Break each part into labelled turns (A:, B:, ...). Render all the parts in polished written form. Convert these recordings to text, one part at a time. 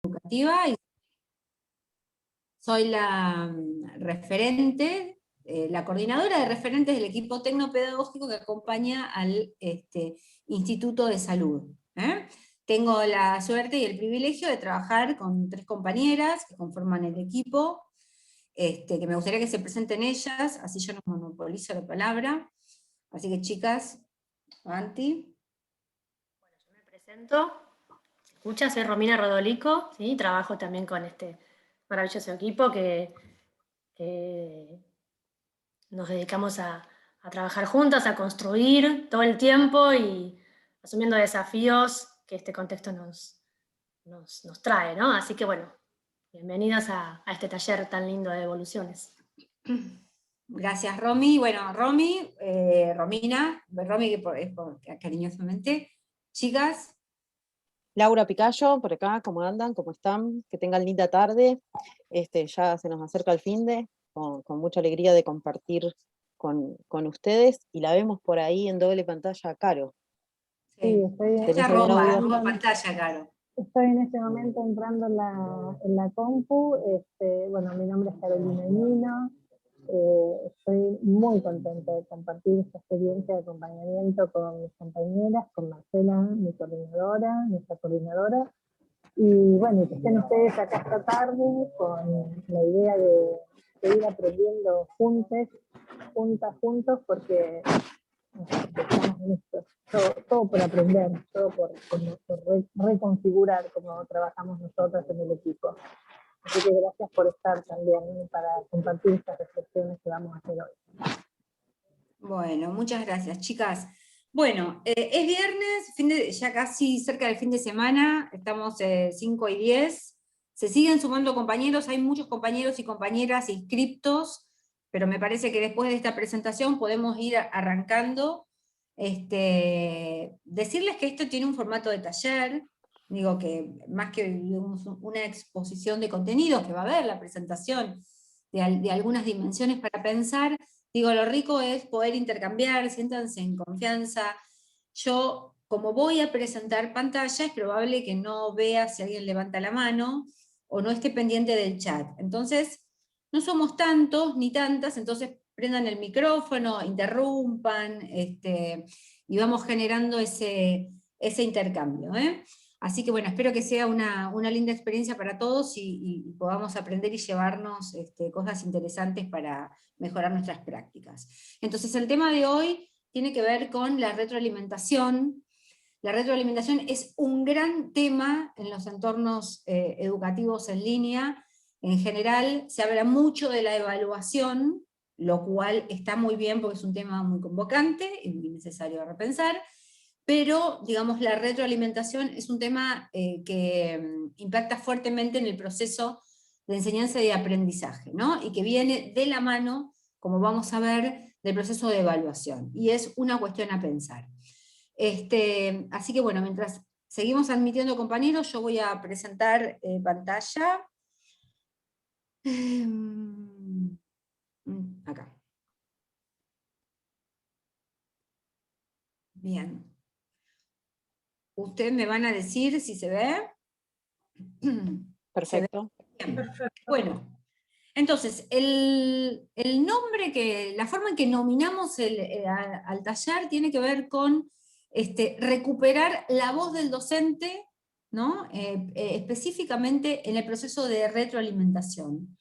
A: educativa y soy la referente, la coordinadora de referentes del equipo tecnopedagógico que acompaña al Instituto de Salud. Tengo la suerte y el privilegio de trabajar con 3 compañeras que conforman el equipo, que me gustaría que se presenten ellas, así yo no monopolizo la palabra. Así que chicas, avanti.
B: Bueno, yo me presento. ¿Se escucha? Soy Romina Rodolico, ¿sí? Trabajo también con este maravilloso equipo que nos dedicamos a trabajar juntas, a construir todo el tiempo y asumiendo desafíos que este contexto nos trae, ¿no? Así que bueno, bienvenidas a este taller tan lindo de evoluciones.
A: Gracias, Romy. Bueno, Romy, Romina, Romy cariñosamente. Chicas.
C: Laura Picayo, por acá, ¿cómo andan? ¿Cómo están? Que tengan linda tarde. Ya se nos acerca el finde, con mucha alegría de compartir con ustedes, y la vemos por ahí en doble pantalla a Caro.
D: Sí, estoy
A: arroba pantalla, Caro.
D: Estoy en este momento entrando en la compu. Bueno, mi nombre es Carolina Nino. Estoy muy contenta de compartir esta experiencia de acompañamiento con mis compañeras, con Marcela, nuestra coordinadora, y bueno, que estén ustedes acá esta tarde con la idea de ir aprendiendo juntas, porque estamos en esto, todo por aprender, todo por reconfigurar como trabajamos nosotros en el equipo. Así que gracias por estar también para compartir estas reflexiones que vamos a hacer hoy.
A: Bueno, muchas gracias, chicas. Bueno, es viernes, ya casi cerca del fin de semana, estamos 5 y 10, se siguen sumando compañeros, hay muchos compañeros y compañeras inscriptos, pero me parece que después de esta presentación podemos ir arrancando. Decirles que esto tiene un formato de taller, digo que más que una exposición de contenidos, que va a haber la presentación de algunas dimensiones para pensar. Digo, lo rico es poder intercambiar, siéntanse en confianza. Yo, como voy a presentar pantalla, es probable que no vea si alguien levanta la mano o no esté pendiente del chat. Entonces, no somos tantos ni tantas, entonces prendan el micrófono, interrumpan, y vamos generando ese intercambio. Así que bueno, espero que sea una linda experiencia para todos y podamos aprender y llevarnos cosas interesantes para mejorar nuestras prácticas. Entonces el tema de hoy tiene que ver con la retroalimentación. La retroalimentación es un gran tema en los entornos educativos en línea. En general se habla mucho de la evaluación, lo cual está muy bien porque es un tema muy convocante y muy necesario de repensar, pero digamos la retroalimentación es un tema que impacta fuertemente en el proceso de enseñanza y aprendizaje, ¿no? Y que viene de la mano, como vamos a ver, del proceso de evaluación, y es una cuestión a pensar. Así que bueno, mientras seguimos admitiendo compañeros, yo voy a presentar pantalla. Acá. Bien. Ustedes me van a decir si se ve.
C: Perfecto.
A: ¿Se ve? Perfecto. Bueno, entonces, la forma en que nominamos al taller tiene que ver con recuperar la voz del docente, ¿no? Específicamente en el proceso de retroalimentación,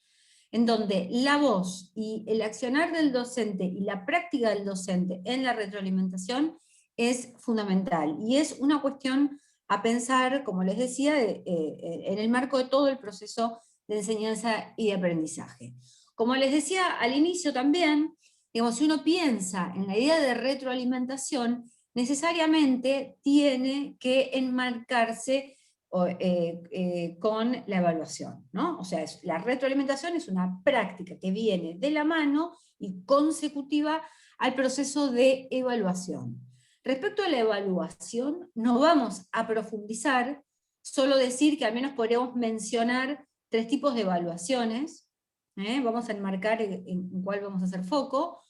A: en donde la voz y el accionar del docente y la práctica del docente en la retroalimentación es fundamental, y es una cuestión a pensar, como les decía, en el marco de todo el proceso de enseñanza y de aprendizaje. Como les decía al inicio también, digamos, si uno piensa en la idea de retroalimentación, necesariamente tiene que enmarcarse con la evaluación, ¿no? O sea, la retroalimentación es una práctica que viene de la mano y consecutiva al proceso de evaluación. Respecto a la evaluación, no vamos a profundizar, solo decir que al menos podríamos mencionar 3 tipos de evaluaciones. Vamos a enmarcar en cuál vamos a hacer foco.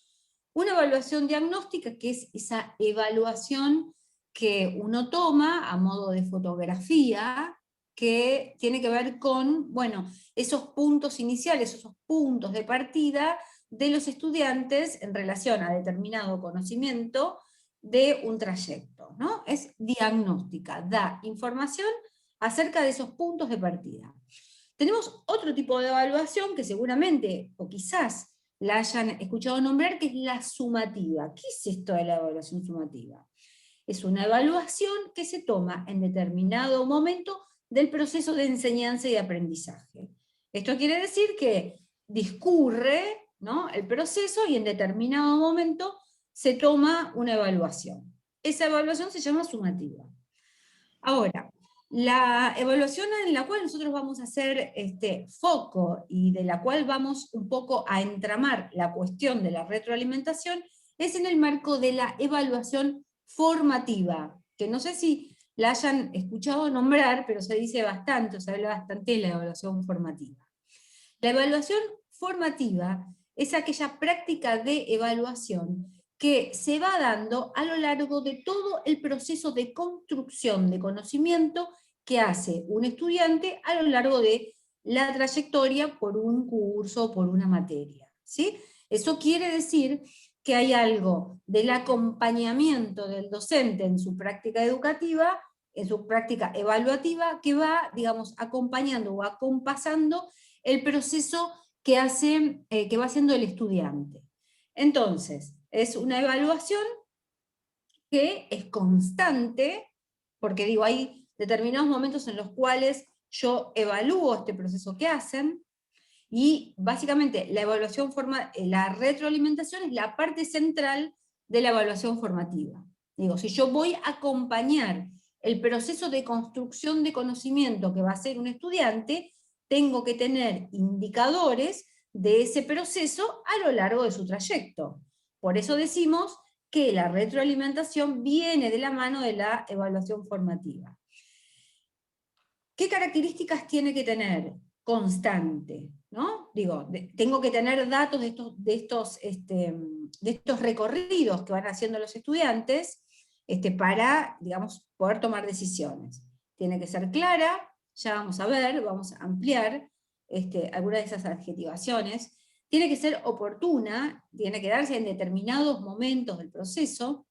A: Una evaluación diagnóstica, que es esa evaluación que uno toma a modo de fotografía, que tiene que ver con, bueno, esos puntos iniciales, esos puntos de partida de los estudiantes en relación a determinado conocimiento de un trayecto, ¿no? Es diagnóstica, da información acerca de esos puntos de partida. Tenemos otro tipo de evaluación que seguramente, o quizás la hayan escuchado nombrar, que es la sumativa. ¿Qué es esto de la evaluación sumativa? Es una evaluación que se toma en determinado momento del proceso de enseñanza y aprendizaje. Esto quiere decir que discurre, ¿no?, el proceso y en determinado momento se toma una evaluación. Esa evaluación se llama sumativa. Ahora, la evaluación en la cual nosotros vamos a hacer foco y de la cual vamos un poco a entramar la cuestión de la retroalimentación es en el marco de la evaluación formativa, que no sé si la hayan escuchado nombrar, pero se dice bastante, se habla bastante de la evaluación formativa. La evaluación formativa es aquella práctica de evaluación que se va dando a lo largo de todo el proceso de construcción de conocimiento que hace un estudiante a lo largo de la trayectoria por un curso, por una materia, ¿sí? Eso quiere decir que hay algo del acompañamiento del docente en su práctica educativa, en su práctica evaluativa, que va, digamos, acompañando o acompasando el proceso que va haciendo el estudiante. Entonces, es una evaluación que es constante, porque digo, hay determinados momentos en los cuales yo evalúo este proceso que hacen, y básicamente la retroalimentación es la parte central de la evaluación formativa. Digo, si yo voy a acompañar el proceso de construcción de conocimiento que va a hacer un estudiante, tengo que tener indicadores de ese proceso a lo largo de su trayecto. Por eso decimos que la retroalimentación viene de la mano de la evaluación formativa. ¿Qué características tiene que tener? Constante, ¿no? Digo, tengo que tener datos de estos recorridos que van haciendo los estudiantes para, digamos, poder tomar decisiones. Tiene que ser clara, ya vamos a ver, vamos a ampliar algunas de esas adjetivaciones. Tiene que ser oportuna, tiene que darse en determinados momentos del proceso,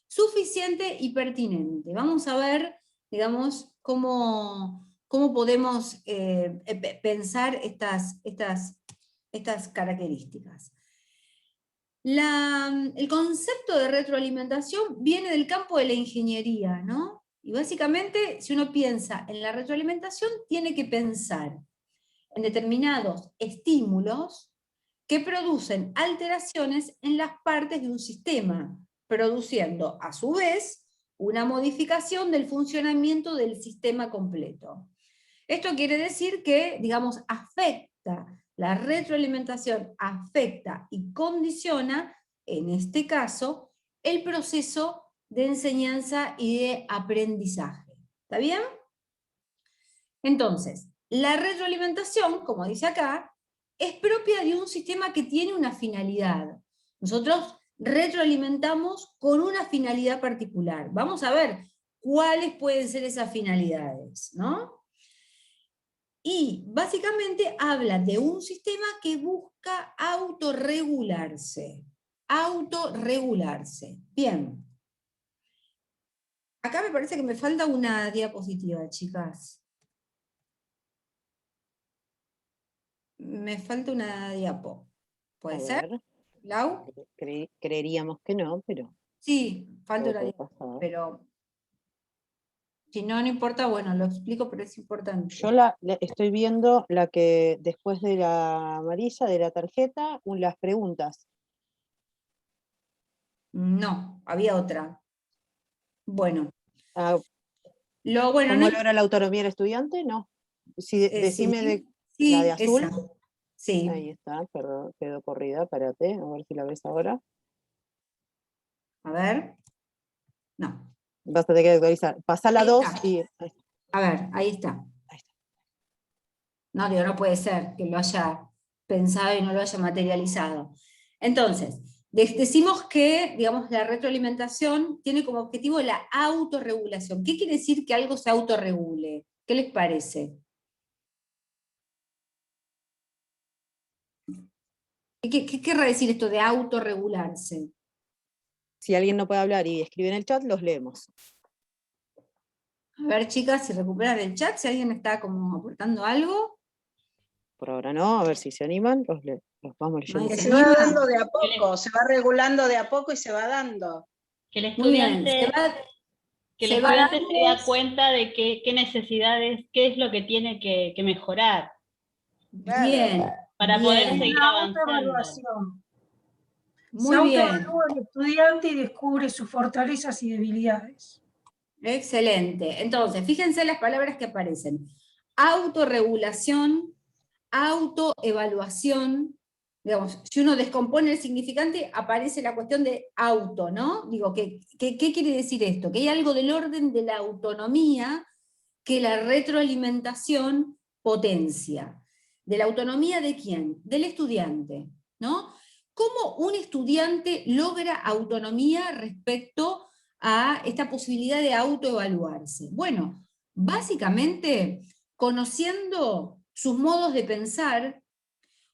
A: suficiente y pertinente. Vamos a ver, digamos, cómo podemos pensar estas características. El concepto de retroalimentación viene del campo de la ingeniería, ¿no? Y básicamente, si uno piensa en la retroalimentación, tiene que pensar en determinados estímulos que producen alteraciones en las partes de un sistema, produciendo a su vez una modificación del funcionamiento del sistema completo. Esto quiere decir que, digamos, la retroalimentación afecta y condiciona, en este caso, el proceso de enseñanza y de aprendizaje. ¿Está bien? Entonces, la retroalimentación, como dice acá, es propia de un sistema que tiene una finalidad. Nosotros retroalimentamos con una finalidad particular. Vamos a ver cuáles pueden ser esas finalidades, ¿no? Y básicamente habla de un sistema que busca autorregularse. Autorregularse. Bien. Acá me parece que me falta una diapositiva, chicas. Me falta una diapo. ¿Puede ser, Lau?
C: Creeríamos que no, pero...
A: Sí, falta
C: todo
A: una
C: puede
A: diapo,
C: pasar.
A: pero si no, no importa, bueno, lo explico, pero es importante.
C: Yo estoy viendo la que después de la amarilla, de la tarjeta, las preguntas.
A: No, había otra. Bueno.
C: Ah,
A: ¿Cómo
C: logra la autonomía del estudiante? No. Decime la de azul.
A: Esa. Sí.
C: Ahí está, perdón, quedó corrida, espérate, a ver si la ves ahora.
A: A ver. No.
C: Vas a tener que actualizar. Pasá la 2 y...
A: A ver, ahí está. No, digo, no puede ser que lo haya pensado y no lo haya materializado. Entonces, decimos que, digamos, la retroalimentación tiene como objetivo la autorregulación. ¿Qué quiere decir que algo se autorregule? ¿Qué les parece? ¿Qué querrá decir esto de autorregularse?
C: Si alguien no puede hablar y escribe en el chat, los leemos.
A: A ver, chicas, si recuperan el chat, si alguien está como aportando algo.
C: Por ahora no, a ver si se animan, los vamos leyendo.
A: Nadie
E: Que
A: se
E: se va
A: anima.
E: dando de a poco, se va regulando de a poco y se va dando.
F: Que el
A: Muy bien,
F: estudiante, que el
A: se va
F: estudiante se da
A: dando-
F: cuenta de qué necesidades, qué es lo que tiene que mejorar
A: Bien,
F: para poder
A: bien,
F: seguir
G: Una
F: avanzando.
G: autoevaluación. Se
A: muy bien.
G: autoevalúa el estudiante y descubre sus fortalezas y debilidades.
A: Excelente. Entonces, fíjense las palabras que aparecen. Autorregulación, autoevaluación. Digamos, si uno descompone el significante, aparece la cuestión de auto, ¿no? Digo, ¿qué quiere decir esto? Que hay algo del orden de la autonomía que la retroalimentación potencia. ¿De la autonomía de quién? Del estudiante, ¿no? ¿Cómo un estudiante logra autonomía respecto a esta posibilidad de autoevaluarse? Bueno, básicamente conociendo sus modos de pensar,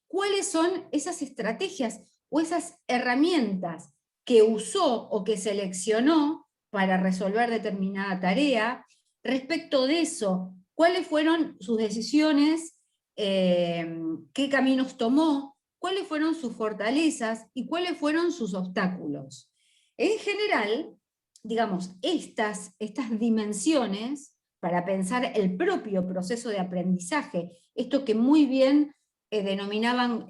A: cuáles son esas estrategias o esas herramientas que usó o que seleccionó para resolver determinada tarea. Respecto de eso, cuáles fueron sus decisiones, qué caminos tomó, cuáles fueron sus fortalezas y cuáles fueron sus obstáculos. En general, digamos, estas dimensiones, para pensar el propio proceso de aprendizaje, esto que muy bien denominaban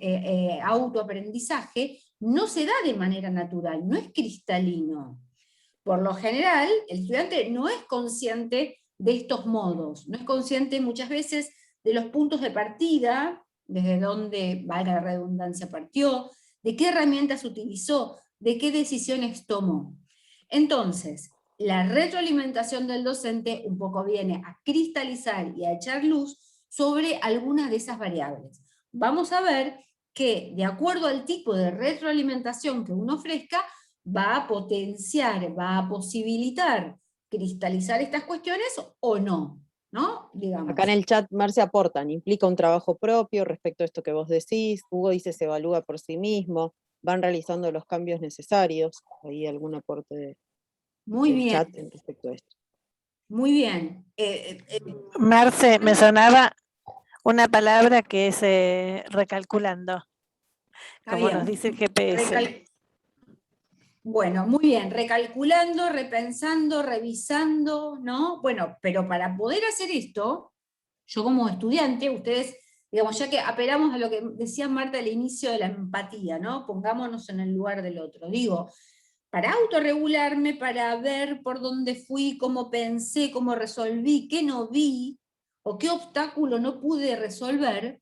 A: autoaprendizaje, no se da de manera natural, no es cristalino. Por lo general, el estudiante no es consciente de estos modos, no es consciente muchas veces de los puntos de partida, desde donde, valga la redundancia, partió, de qué herramientas utilizó, de qué decisiones tomó. Entonces, la retroalimentación del docente un poco viene a cristalizar y a echar luz sobre algunas de esas variables. Vamos a ver que, de acuerdo al tipo de retroalimentación que uno ofrezca, va a potenciar, va a posibilitar cristalizar estas cuestiones o no, ¿no? Digamos.
C: Acá en el chat, Marce, aportan, implica un trabajo propio respecto a esto que vos decís, Hugo dice se evalúa por sí mismo, van realizando los cambios necesarios, ahí algún aporte
A: Muy
C: del
A: bien.
C: chat respecto a esto.
A: Muy bien.
H: Marce, me sonaba una palabra que es recalculando, como nos dice el GPS.
A: Bueno, muy bien, recalculando, repensando, revisando, ¿no? Bueno, pero para poder hacer esto, yo como estudiante, ustedes, digamos, ya que apelamos a lo que decía Marta al inicio de la empatía, ¿no? Pongámonos en el lugar del otro. Digo, para autorregularme, para ver por dónde fui, cómo pensé, cómo resolví, qué no vi, o qué obstáculo no pude resolver,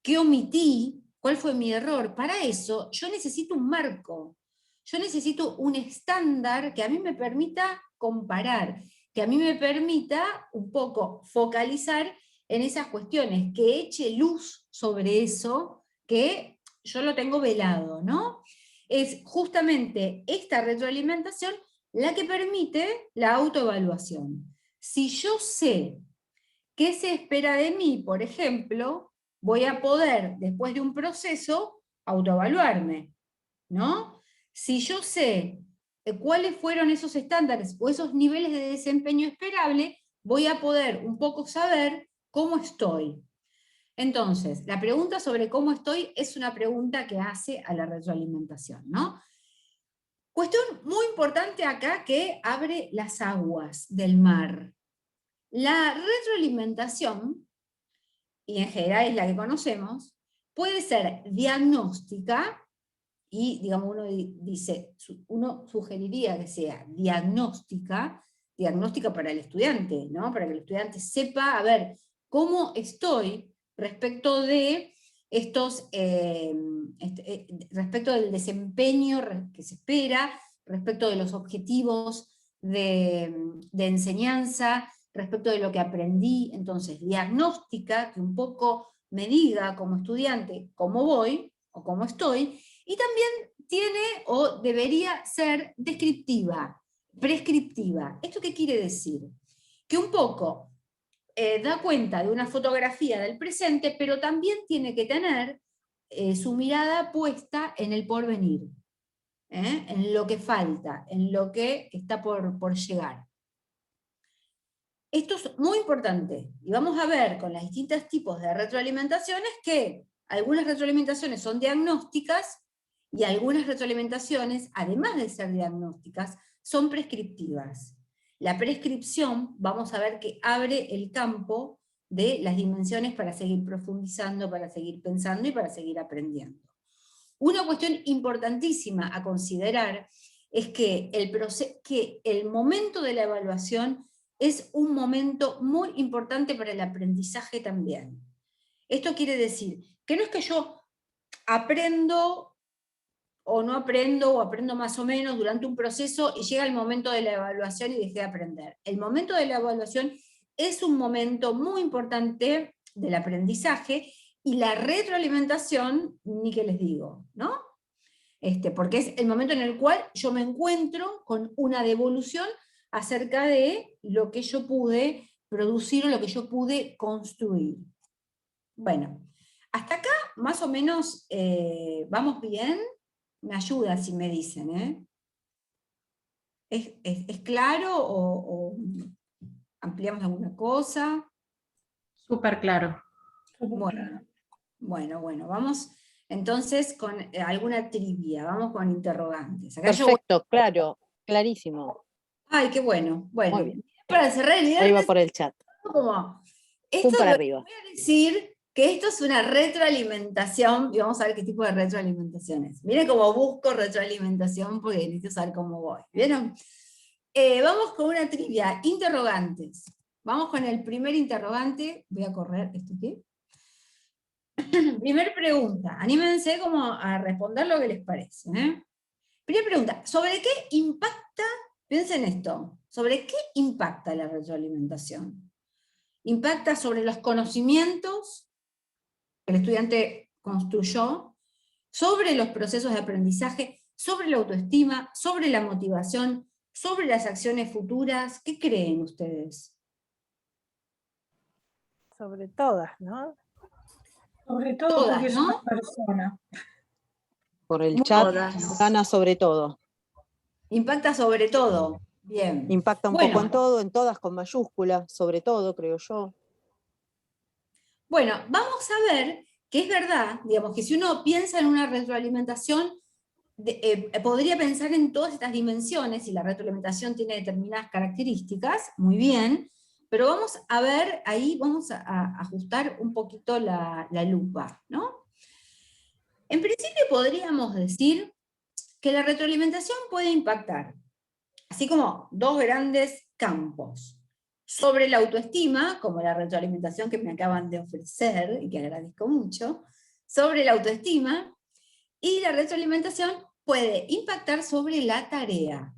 A: qué omití, cuál fue mi error. Para eso yo necesito un marco, yo necesito un estándar que a mí me permita comparar, que a mí me permita un poco focalizar en esas cuestiones, que eche luz sobre eso, que yo lo tengo velado, ¿no? Es justamente esta retroalimentación la que permite la autoevaluación. Si yo sé qué se espera de mí, por ejemplo, voy a poder, después de un proceso, autoevaluarme, ¿no? Si yo sé cuáles fueron esos estándares o esos niveles de desempeño esperable, voy a poder un poco saber cómo estoy. Entonces, la pregunta sobre cómo estoy es una pregunta que hace a la retroalimentación, ¿no? Cuestión muy importante acá que abre las aguas del mar. La retroalimentación, y en general es la que conocemos, puede ser diagnóstica, y digamos uno sugeriría que sea diagnóstica para el estudiante, ¿no? Para que el estudiante sepa, a ver, cómo estoy respecto de estos, respecto del desempeño que se espera, respecto de los objetivos de enseñanza, respecto de lo que aprendí. Entonces, diagnóstica, que un poco me diga como estudiante cómo voy o cómo estoy, y también tiene o debería ser descriptiva, prescriptiva. ¿Esto qué quiere decir? Que un poco da cuenta de una fotografía del presente, pero también tiene que tener su mirada puesta en el porvenir, en lo que falta, en lo que está por llegar. Esto es muy importante, y vamos a ver con los distintos tipos de retroalimentaciones que algunas retroalimentaciones son diagnósticas y algunas retroalimentaciones, además de ser diagnósticas, son prescriptivas. La prescripción, vamos a ver que abre el campo de las dimensiones para seguir profundizando, para seguir pensando y para seguir aprendiendo. Una cuestión importantísima a considerar es que el momento de la evaluación es un momento muy importante para el aprendizaje también. Esto quiere decir que no es que yo aprendo o no aprendo, o aprendo más o menos durante un proceso y llega el momento de la evaluación y dejé de aprender. El momento de la evaluación es un momento muy importante del aprendizaje, y la retroalimentación, ni que les digo, ¿no? Porque es el momento en el cual yo me encuentro con una devolución acerca de lo que yo pude producir o lo que yo pude construir. Bueno, hasta acá más o menos vamos bien. Me ayuda si me dicen, ¿Es claro o ampliamos alguna cosa?
I: Súper claro.
A: Bueno, vamos entonces con alguna trivia, vamos con interrogantes. Acá
C: perfecto, claro, clarísimo.
A: Ay, qué bueno. Bueno,
C: muy bien.
A: Para cerrar el viernes,
C: ahí va por el chat.
A: Esto
C: para arriba.
A: Voy a decir que esto es una retroalimentación, y vamos a ver qué tipo de retroalimentación es. Miren cómo busco retroalimentación, porque necesito saber cómo voy. ¿Vieron? Vamos con una trivia, interrogantes. Vamos con el primer interrogante. Voy a correr esto aquí. Primer pregunta, anímense como a responder lo que les parece. Primera pregunta, ¿sobre qué impacta, piensen esto, sobre qué impacta la retroalimentación? ¿Impacta sobre los conocimientos que el estudiante construyó, sobre los procesos de aprendizaje, sobre la autoestima, sobre la motivación, sobre las acciones futuras? ¿Qué creen ustedes?
H: Sobre todas, ¿no?
G: Sobre todo
A: Todas,
G: porque es
A: ¿no?
G: una persona.
C: Por el chat, gana sobre todo.
A: Impacta sobre todo. Bien.
C: Impacta un poco en todo, en todas con mayúscula, sobre todo, creo yo.
A: Bueno, vamos a ver que es verdad, digamos, que si uno piensa en una retroalimentación, podría pensar en todas estas dimensiones, y la retroalimentación tiene determinadas características, muy bien, pero vamos a ver, ahí vamos a ajustar un poquito la lupa, ¿no? En principio podríamos decir que la retroalimentación puede impactar, así como dos grandes campos, sobre la autoestima, como la retroalimentación que me acaban de ofrecer, y que agradezco mucho, sobre la autoestima, y la retroalimentación puede impactar sobre la tarea.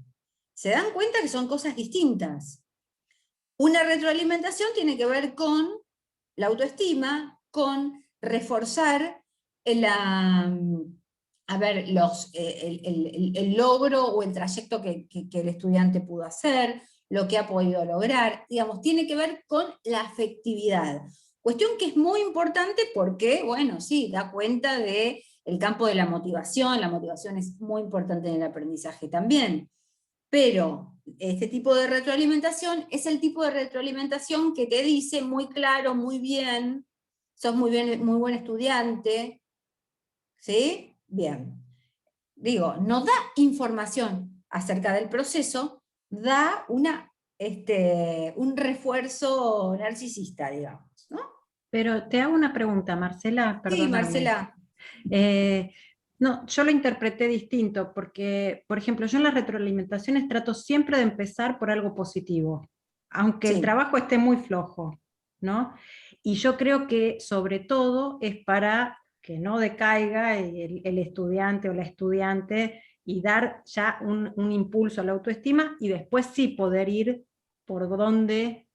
A: ¿Se dan cuenta que son cosas distintas? Una retroalimentación tiene que ver con la autoestima, con reforzar el logro o el trayecto que el estudiante pudo hacer, lo que ha podido lograr, digamos, tiene que ver con la afectividad. Cuestión que es muy importante porque, bueno, sí, da cuenta del campo de la motivación es muy importante en el aprendizaje también. Pero este tipo de retroalimentación es el tipo de retroalimentación que te dice muy claro, muy bien, sos muy buen estudiante, ¿sí? Bien. Digo, no da información acerca del proceso, da un refuerzo narcisista, digamos, ¿no?
I: Pero te hago una pregunta, Marcela, perdóname.
A: Sí, Marcela.
I: No, yo lo interpreté distinto, porque, por ejemplo, yo en las retroalimentaciones trato siempre de empezar por algo positivo, aunque el trabajo esté muy flojo, ¿no? Y yo creo que sobre todo es para que no decaiga el estudiante o la estudiante y dar ya un impulso a la autoestima, y después sí poder ir por dónde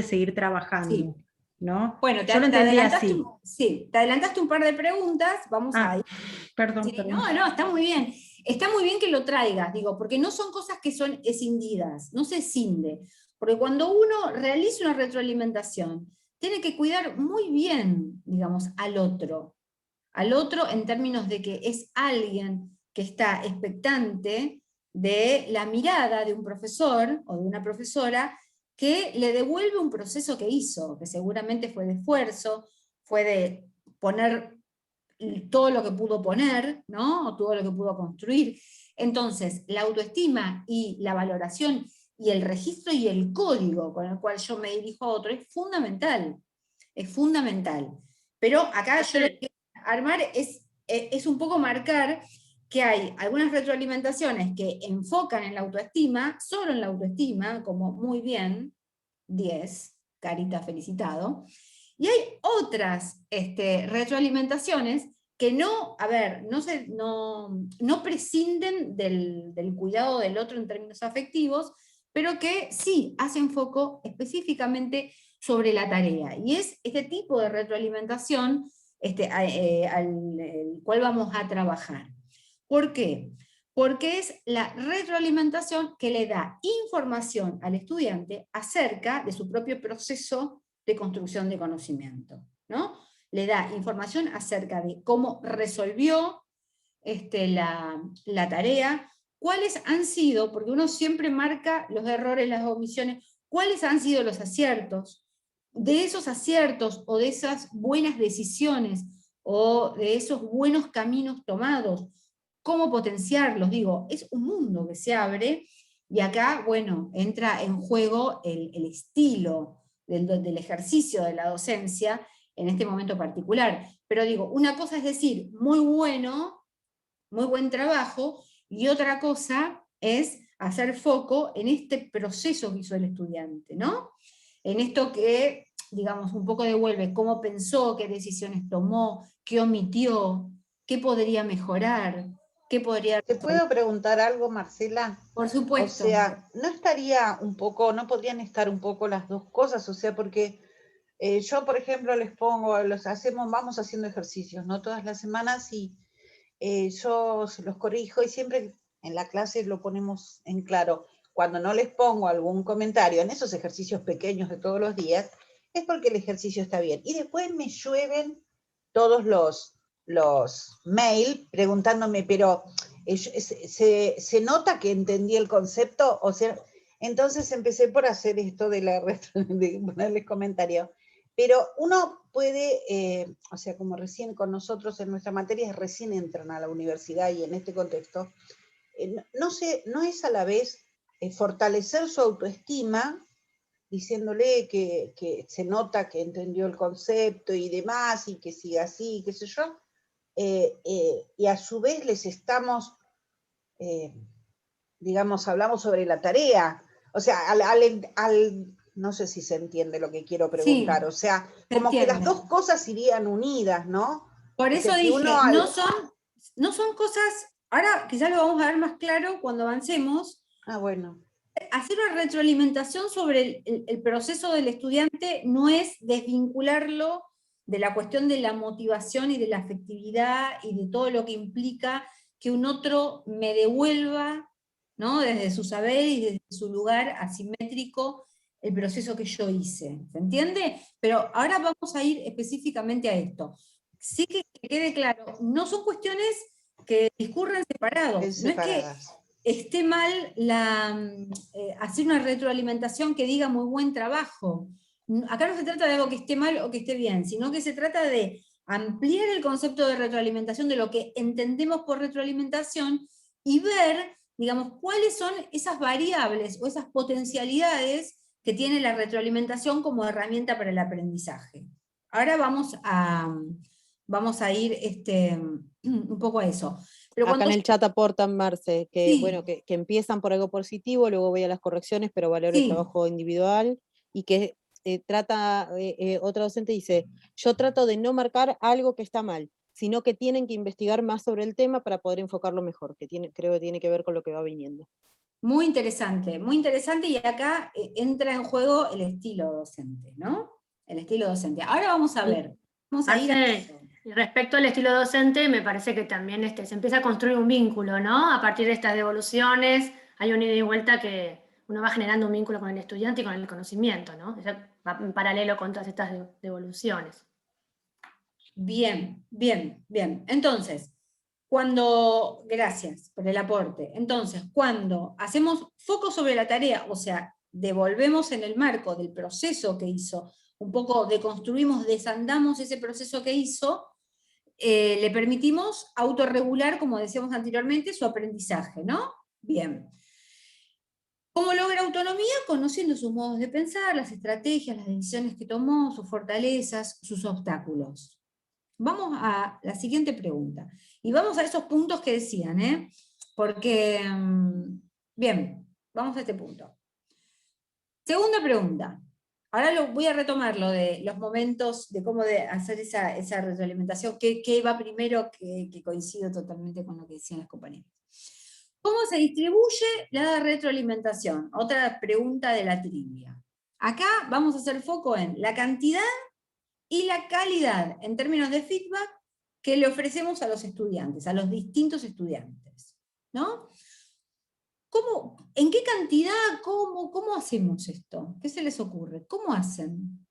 I: seguir trabajando.
A: Sí.
I: ¿No?
A: Bueno,
I: yo lo entendí así.
A: Sí, te adelantaste un par de preguntas, vamos a ir.
I: Perdón,
A: Sí,
I: perdón.
A: No, está muy bien. Está muy bien que lo traigas, digo, porque no son cosas que son escindidas, no se escinde. Porque cuando uno realiza una retroalimentación, tiene que cuidar muy bien, digamos, al otro en términos de que es alguien que está expectante de la mirada de un profesor o de una profesora que le devuelve un proceso que hizo, que seguramente fue de esfuerzo, fue de poner todo lo que pudo poner, ¿no? O todo lo que pudo construir. Entonces, la autoestima y la valoración y el registro y el código con el cual yo me dirijo a otro es fundamental. Es fundamental. Pero acá yo lo que quiero armar es un poco marcar que hay algunas retroalimentaciones que enfocan en la autoestima, solo en la autoestima, como muy bien, 10, Carita, felicitado. Y hay otras retroalimentaciones que no, a ver, no prescinden del cuidado del otro en términos afectivos, pero que sí hacen foco específicamente sobre la tarea. Y es este tipo de retroalimentación al cual vamos a trabajar. ¿Por qué? Porque es la retroalimentación que le da información al estudiante acerca de su propio proceso de construcción de conocimiento, ¿no? Le da información acerca de cómo resolvió la tarea, cuáles han sido, porque uno siempre marca los errores, las omisiones, cuáles han sido los aciertos, de esos aciertos o de esas buenas decisiones o de esos buenos caminos tomados, cómo potenciarlos, digo, es un mundo que se abre y acá, bueno, entra en juego el estilo del ejercicio de la docencia en este momento particular. Pero digo, una cosa es decir, muy bueno, muy buen trabajo, y otra cosa es hacer foco en este proceso que hizo el estudiante, ¿no? En esto que, digamos, un poco devuelve cómo pensó, qué decisiones tomó, qué omitió, qué podría mejorar, qué podría...
E: ¿Te puedo preguntar algo, Marcela?
A: Por supuesto.
E: O sea, ¿no estaría un poco, no podrían estar un poco las dos cosas? O sea, porque yo, por ejemplo, les pongo, vamos haciendo ejercicios, ¿no? Todas las semanas y yo se los corrijo y siempre en la clase lo ponemos en claro. Cuando no les pongo algún comentario en esos ejercicios pequeños de todos los días, es porque el ejercicio está bien. Y después me llueven todos los mail preguntándome, pero ¿se nota que entendí el concepto? O sea, entonces empecé por hacer esto de ponerles comentarios. Pero uno puede, o sea, como recién con nosotros en nuestra materia, recién entran a la universidad y en este contexto, no es a la vez fortalecer su autoestima, diciéndole que se nota que entendió el concepto y demás, y que siga así, qué sé yo, y a su vez les estamos, digamos, hablamos sobre la tarea, o sea, no sé si se entiende lo que quiero preguntar, sí, o sea, como que las dos cosas irían unidas, ¿no?
A: Por eso
E: o sea,
A: dije, no son cosas, ahora quizás lo vamos a ver más claro cuando avancemos.
E: Ah, bueno.
A: Hacer una retroalimentación sobre el proceso del estudiante no es desvincularlo de la cuestión de la motivación y de la afectividad y de todo lo que implica que un otro me devuelva, ¿no? Desde su saber y desde su lugar asimétrico el proceso que yo hice, ¿se entiende? Pero ahora vamos a ir específicamente a esto. Sí que quede claro, no son cuestiones que discurren separados, no es que esté mal hacer una retroalimentación que diga muy buen trabajo. Acá no se trata de algo que esté mal o que esté bien, sino que se trata de ampliar el concepto de retroalimentación, de lo que entendemos por retroalimentación, y ver, digamos, cuáles son esas variables o esas potencialidades que tiene la retroalimentación como herramienta para el aprendizaje. Ahora vamos a ir un poco a eso.
C: Pero acá en el chat aportan, Marce, que, sí, bueno, que empiezan por algo positivo, luego voy a las correcciones, pero valoro el trabajo individual, y que otra docente dice, yo trato de no marcar algo que está mal, sino que tienen que investigar más sobre el tema para poder enfocarlo mejor, que creo que tiene que ver con lo que va viniendo.
A: Muy interesante, y acá entra en juego el estilo docente, ¿no? El estilo docente. Ahora vamos a ver. Vamos a ir a...
B: Respecto al estilo docente, me parece que también se empieza a construir un vínculo, ¿no? A partir de estas devoluciones, hay un ida y vuelta que uno va generando un vínculo con el estudiante y con el conocimiento, ¿no? Eso va en paralelo con todas estas devoluciones.
A: Bien, bien, bien. Entonces, gracias por el aporte. Entonces, cuando hacemos foco sobre la tarea, o sea, devolvemos en el marco del proceso que hizo, un poco deconstruimos, desandamos ese proceso que hizo, le permitimos autorregular, como decíamos anteriormente, su aprendizaje, ¿no? Bien. ¿Cómo logra autonomía? Conociendo sus modos de pensar, las estrategias, las decisiones que tomó, sus fortalezas, sus obstáculos. Vamos a la siguiente pregunta. Y vamos a esos puntos que decían, ¿eh? Porque, bien, vamos a este punto. Segunda pregunta. Ahora voy a retomar lo de los momentos, de cómo hacer esa retroalimentación, qué va primero, que coincido totalmente con lo que decían las compañeras. ¿Cómo se distribuye la retroalimentación? Otra pregunta de la trivia. Acá vamos a hacer foco en la cantidad y la calidad en términos de feedback que le ofrecemos a los estudiantes, a los distintos estudiantes, ¿no? ¿En qué cantidad? ¿Cómo hacemos esto? ¿Qué se les ocurre? ¿Cómo hacen?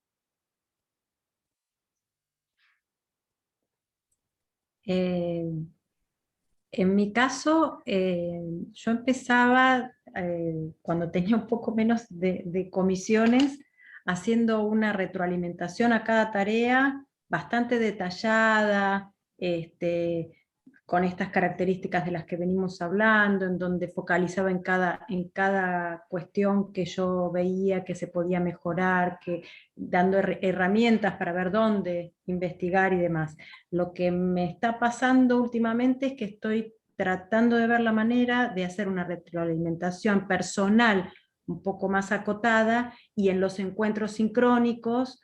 I: En mi caso, yo empezaba cuando tenía un poco menos de comisiones, haciendo una retroalimentación a cada tarea bastante detallada, con estas características de las que venimos hablando, en donde focalizaba en cada cuestión que yo veía que se podía mejorar, dando herramientas para ver dónde investigar y demás. Lo que me está pasando últimamente es que estoy tratando de ver la manera de hacer una retroalimentación personal un poco más acotada, y en los encuentros sincrónicos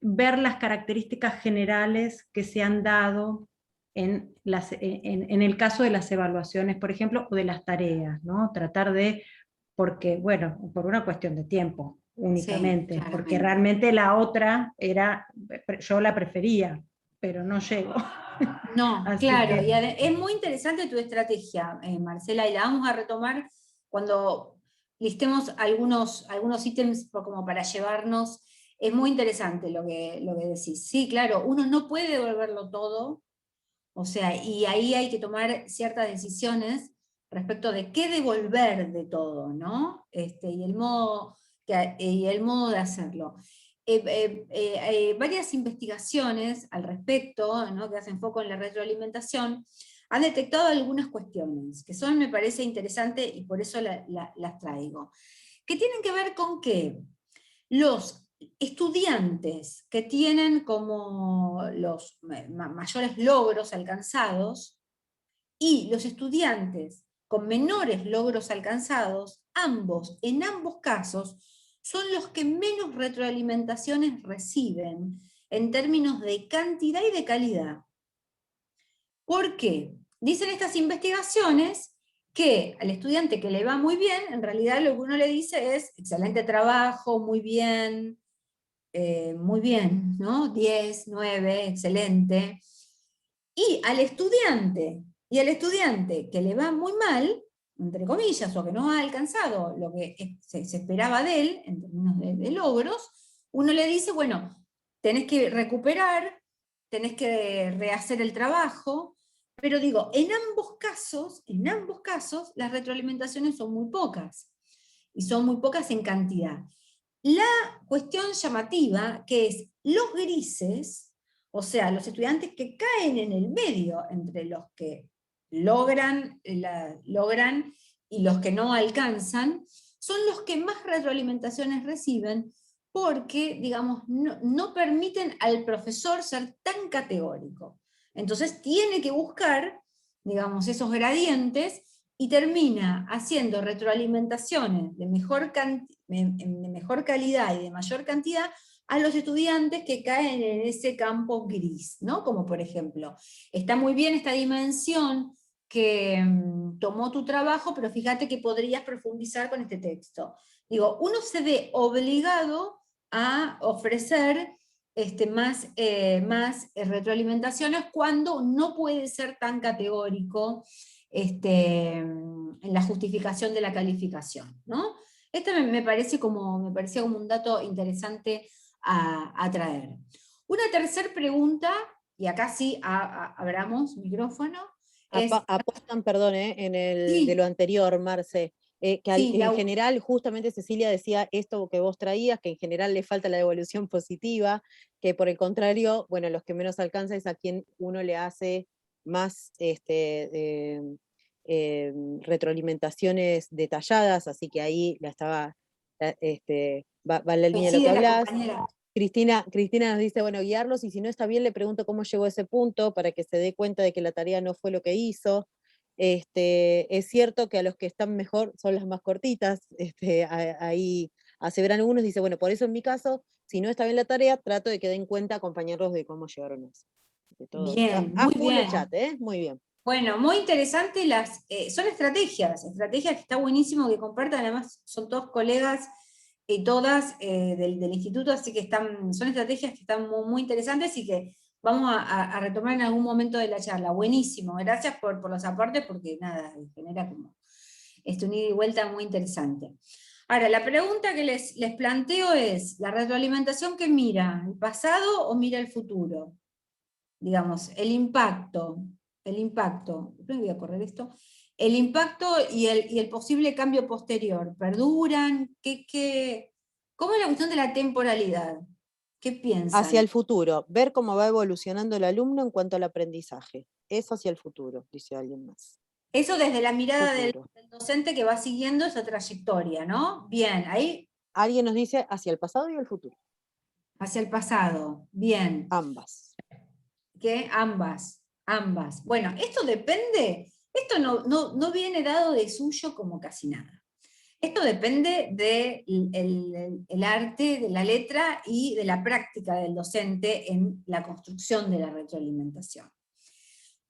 I: ver las características generales que se han dado en el caso de las evaluaciones, por ejemplo, o de las tareas, ¿no? Tratar de, porque, bueno, por una cuestión de tiempo únicamente,
A: Sí,
I: porque realmente la otra yo la prefería, pero no llego.
A: No,
I: Así
A: claro,
I: que...
A: y es muy interesante tu estrategia, Marcela, y la vamos a retomar cuando listemos algunos ítems como para llevarnos. Es muy interesante lo que decís. Sí, claro, uno no puede devolverlo todo, o sea, y ahí hay que tomar ciertas decisiones respecto de qué devolver de todo, ¿no? Y el modo de hacerlo. Varias investigaciones al respecto, ¿no?, que hacen foco en la retroalimentación, han detectado algunas cuestiones que son, me parece interesante, y por eso las traigo, que tienen que ver con que los estudiantes que tienen como los mayores logros alcanzados y los estudiantes con menores logros alcanzados, en ambos casos, son los que menos retroalimentaciones reciben en términos de cantidad y de calidad. ¿Por qué? Dicen estas investigaciones que al estudiante que le va muy bien, en realidad lo que uno le dice es excelente trabajo, muy bien, ¿no? 10, 9, excelente. Y al estudiante que le va muy mal, entre comillas, o que no ha alcanzado lo que se esperaba de él, en términos de logros, uno le dice, bueno, tenés que recuperar, tenés que rehacer el trabajo, pero digo, en ambos casos, las retroalimentaciones son muy pocas, y son muy pocas en cantidad. La cuestión llamativa, que es los grises, o sea, los estudiantes que caen en el medio entre los que logran y los que no alcanzan, son los que más retroalimentaciones reciben porque, digamos, no permiten al profesor ser tan categórico. Entonces tiene que buscar, digamos, esos gradientes y termina haciendo retroalimentaciones de mejor calidad y de mayor cantidad a los estudiantes que caen en ese campo gris, ¿no? Como por ejemplo, está muy bien esta dimensión que tomó tu trabajo, pero fíjate que podrías profundizar con este texto. Digo, uno se ve obligado a ofrecer más retroalimentaciones cuando no puede ser tan categórico en la justificación de la calificación, ¿no? Esto me parecía como un dato interesante a traer. Una tercera pregunta, y acá sí abramos micrófono.
C: Apostan, perdón, de
A: Sí.
C: lo anterior, Marce, que
A: Sí,
C: en general, justamente Cecilia decía esto que vos traías, que en general le falta la devolución positiva, que por el contrario, bueno, los que menos alcanza es a quien uno le hace más retroalimentaciones detalladas, así que ahí va en la línea de lo que hablás. Cristina nos dice, bueno, guiarlos, y si no está bien, le pregunto cómo llegó a ese punto para que se dé cuenta de que la tarea no fue lo que hizo. Es cierto que a los que están mejor son las más cortitas, ahí aseveran algunos, dice, bueno, por eso en mi caso, si no está bien la tarea, trato de que den cuenta acompañarlos de cómo llegaron a eso.
A: Bien, muy bien.
C: El chat, muy bien.
A: Bueno, muy interesante, son estrategias que está buenísimo que compartan, además son todos colegas y todas del instituto, así que son estrategias que están muy interesantes y que vamos a retomar en algún momento de la charla. Buenísimo, gracias por los aportes, porque nada, genera como un ida y vuelta muy interesante. Ahora, la pregunta que les planteo es, ¿la retroalimentación qué mira? ¿El pasado o mira el futuro? Digamos, el impacto, voy a correr esto, el impacto y el posible cambio posterior, ¿perduran? ¿Cómo es la cuestión de la temporalidad? ¿Qué piensan?
C: Hacia el futuro, ver cómo va evolucionando el alumno en cuanto al aprendizaje. Eso hacia el futuro, dice alguien más.
A: Eso desde la mirada del docente que va siguiendo esa trayectoria, ¿no? Bien, ahí...
C: Alguien nos dice hacia el pasado y el futuro.
A: Hacia el pasado, bien.
C: Ambas.
A: ¿Qué? Ambas. Bueno, esto depende, esto no viene dado de suyo como casi nada. Esto depende del arte, de la letra y de la práctica del docente en la construcción de la retroalimentación.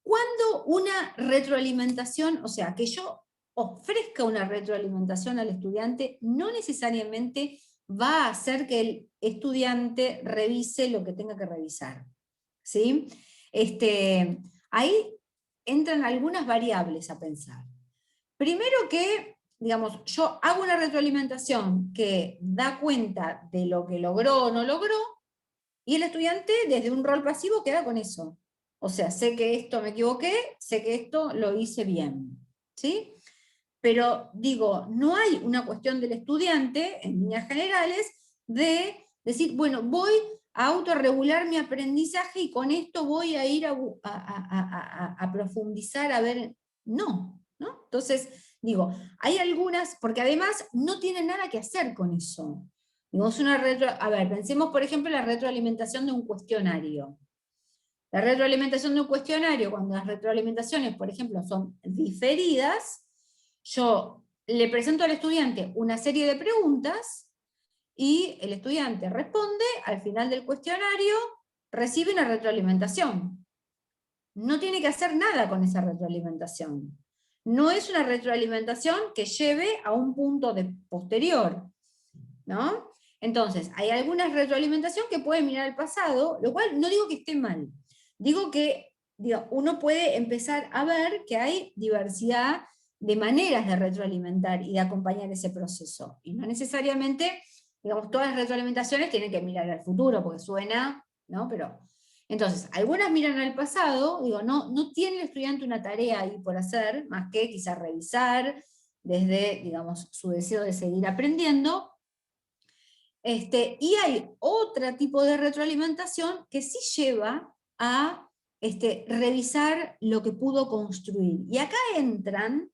A: Cuando una retroalimentación, o sea, que yo ofrezca una retroalimentación al estudiante, no necesariamente va a hacer que el estudiante revise lo que tenga que revisar. ¿Sí? Ahí entran algunas variables a pensar. Primero que, digamos, yo hago una retroalimentación que da cuenta de lo que logró o no logró, y el estudiante desde un rol pasivo queda con eso. O sea, sé que esto me equivoqué, sé que esto lo hice bien. ¿Sí? Pero digo, no hay una cuestión del estudiante, en líneas generales, de decir, bueno, voy a autorregular mi aprendizaje y con esto voy a ir a profundizar, a ver, no. Entonces, digo, hay algunas, porque además no tienen nada que hacer con eso. Digo, pensemos por ejemplo en la retroalimentación de un cuestionario. La retroalimentación de un cuestionario, cuando las retroalimentaciones, por ejemplo, son diferidas, yo le presento al estudiante una serie de preguntas y el estudiante responde, al final del cuestionario recibe una retroalimentación. No tiene que hacer nada con esa retroalimentación. No es una retroalimentación que lleve a un punto posterior, ¿no? Entonces, hay algunas retroalimentación que pueden mirar al pasado, lo cual no digo que esté mal. Digo que uno puede empezar a ver que hay diversidad de maneras de retroalimentar y de acompañar ese proceso. Y no necesariamente, digamos, todas las retroalimentaciones tienen que mirar al futuro, porque suena, ¿no? Pero, entonces, algunas miran al pasado, no tiene el estudiante una tarea ahí por hacer, más que quizás revisar desde, digamos, su deseo de seguir aprendiendo. Y hay otro tipo de retroalimentación que sí lleva a revisar lo que pudo construir. Y acá entran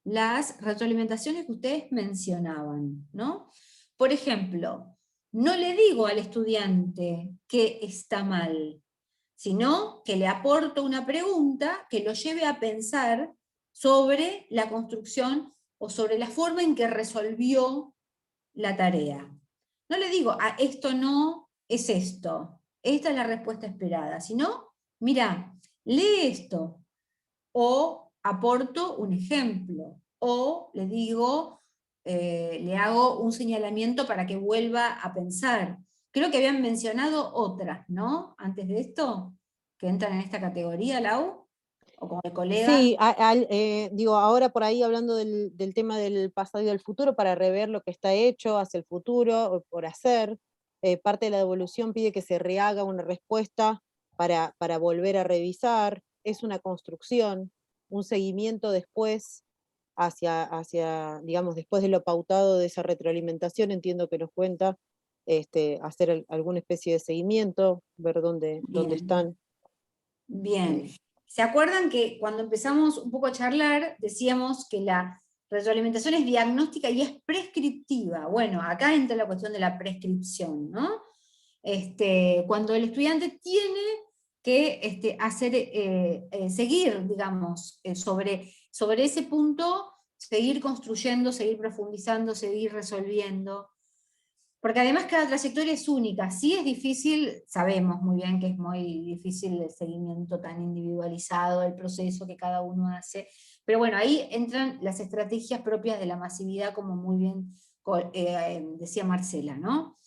A: las retroalimentaciones que ustedes mencionaban, ¿no? Por ejemplo, no le digo al estudiante que está mal, sino que le aporto una pregunta que lo lleve a pensar sobre la construcción o sobre la forma en que resolvió la tarea. No le digo, esto no es esto, esta es la respuesta esperada, sino, mira, lee esto, o aporto un ejemplo, o le digo, le hago un señalamiento para que vuelva a pensar. Creo que habían mencionado otras, ¿no? Antes de esto, que entran en esta categoría, Lau. o con el colega.
C: Sí, digo, ahora por ahí hablando del tema del pasado y del futuro, para rever lo que está hecho hacia el futuro, o por hacer, parte de la devolución pide que se rehaga una respuesta para volver a revisar, es una construcción, un seguimiento después hacia, digamos, después de lo pautado de esa retroalimentación, entiendo que nos cuenta, hacer alguna especie de seguimiento, ver dónde están.
A: Bien. ¿Se acuerdan que cuando empezamos un poco a charlar, decíamos que la retroalimentación es diagnóstica y es prescriptiva? Bueno, acá entra la cuestión de la prescripción, ¿no? Cuando el estudiante tiene que seguir, digamos, sobre ese punto, seguir construyendo, seguir profundizando, seguir resolviendo. Porque además cada trayectoria es única, sí es difícil, sabemos muy bien que es muy difícil el seguimiento tan individualizado del proceso que cada uno hace, pero bueno, ahí entran las estrategias propias de la masividad, como muy bien decía Marcela, ¿no?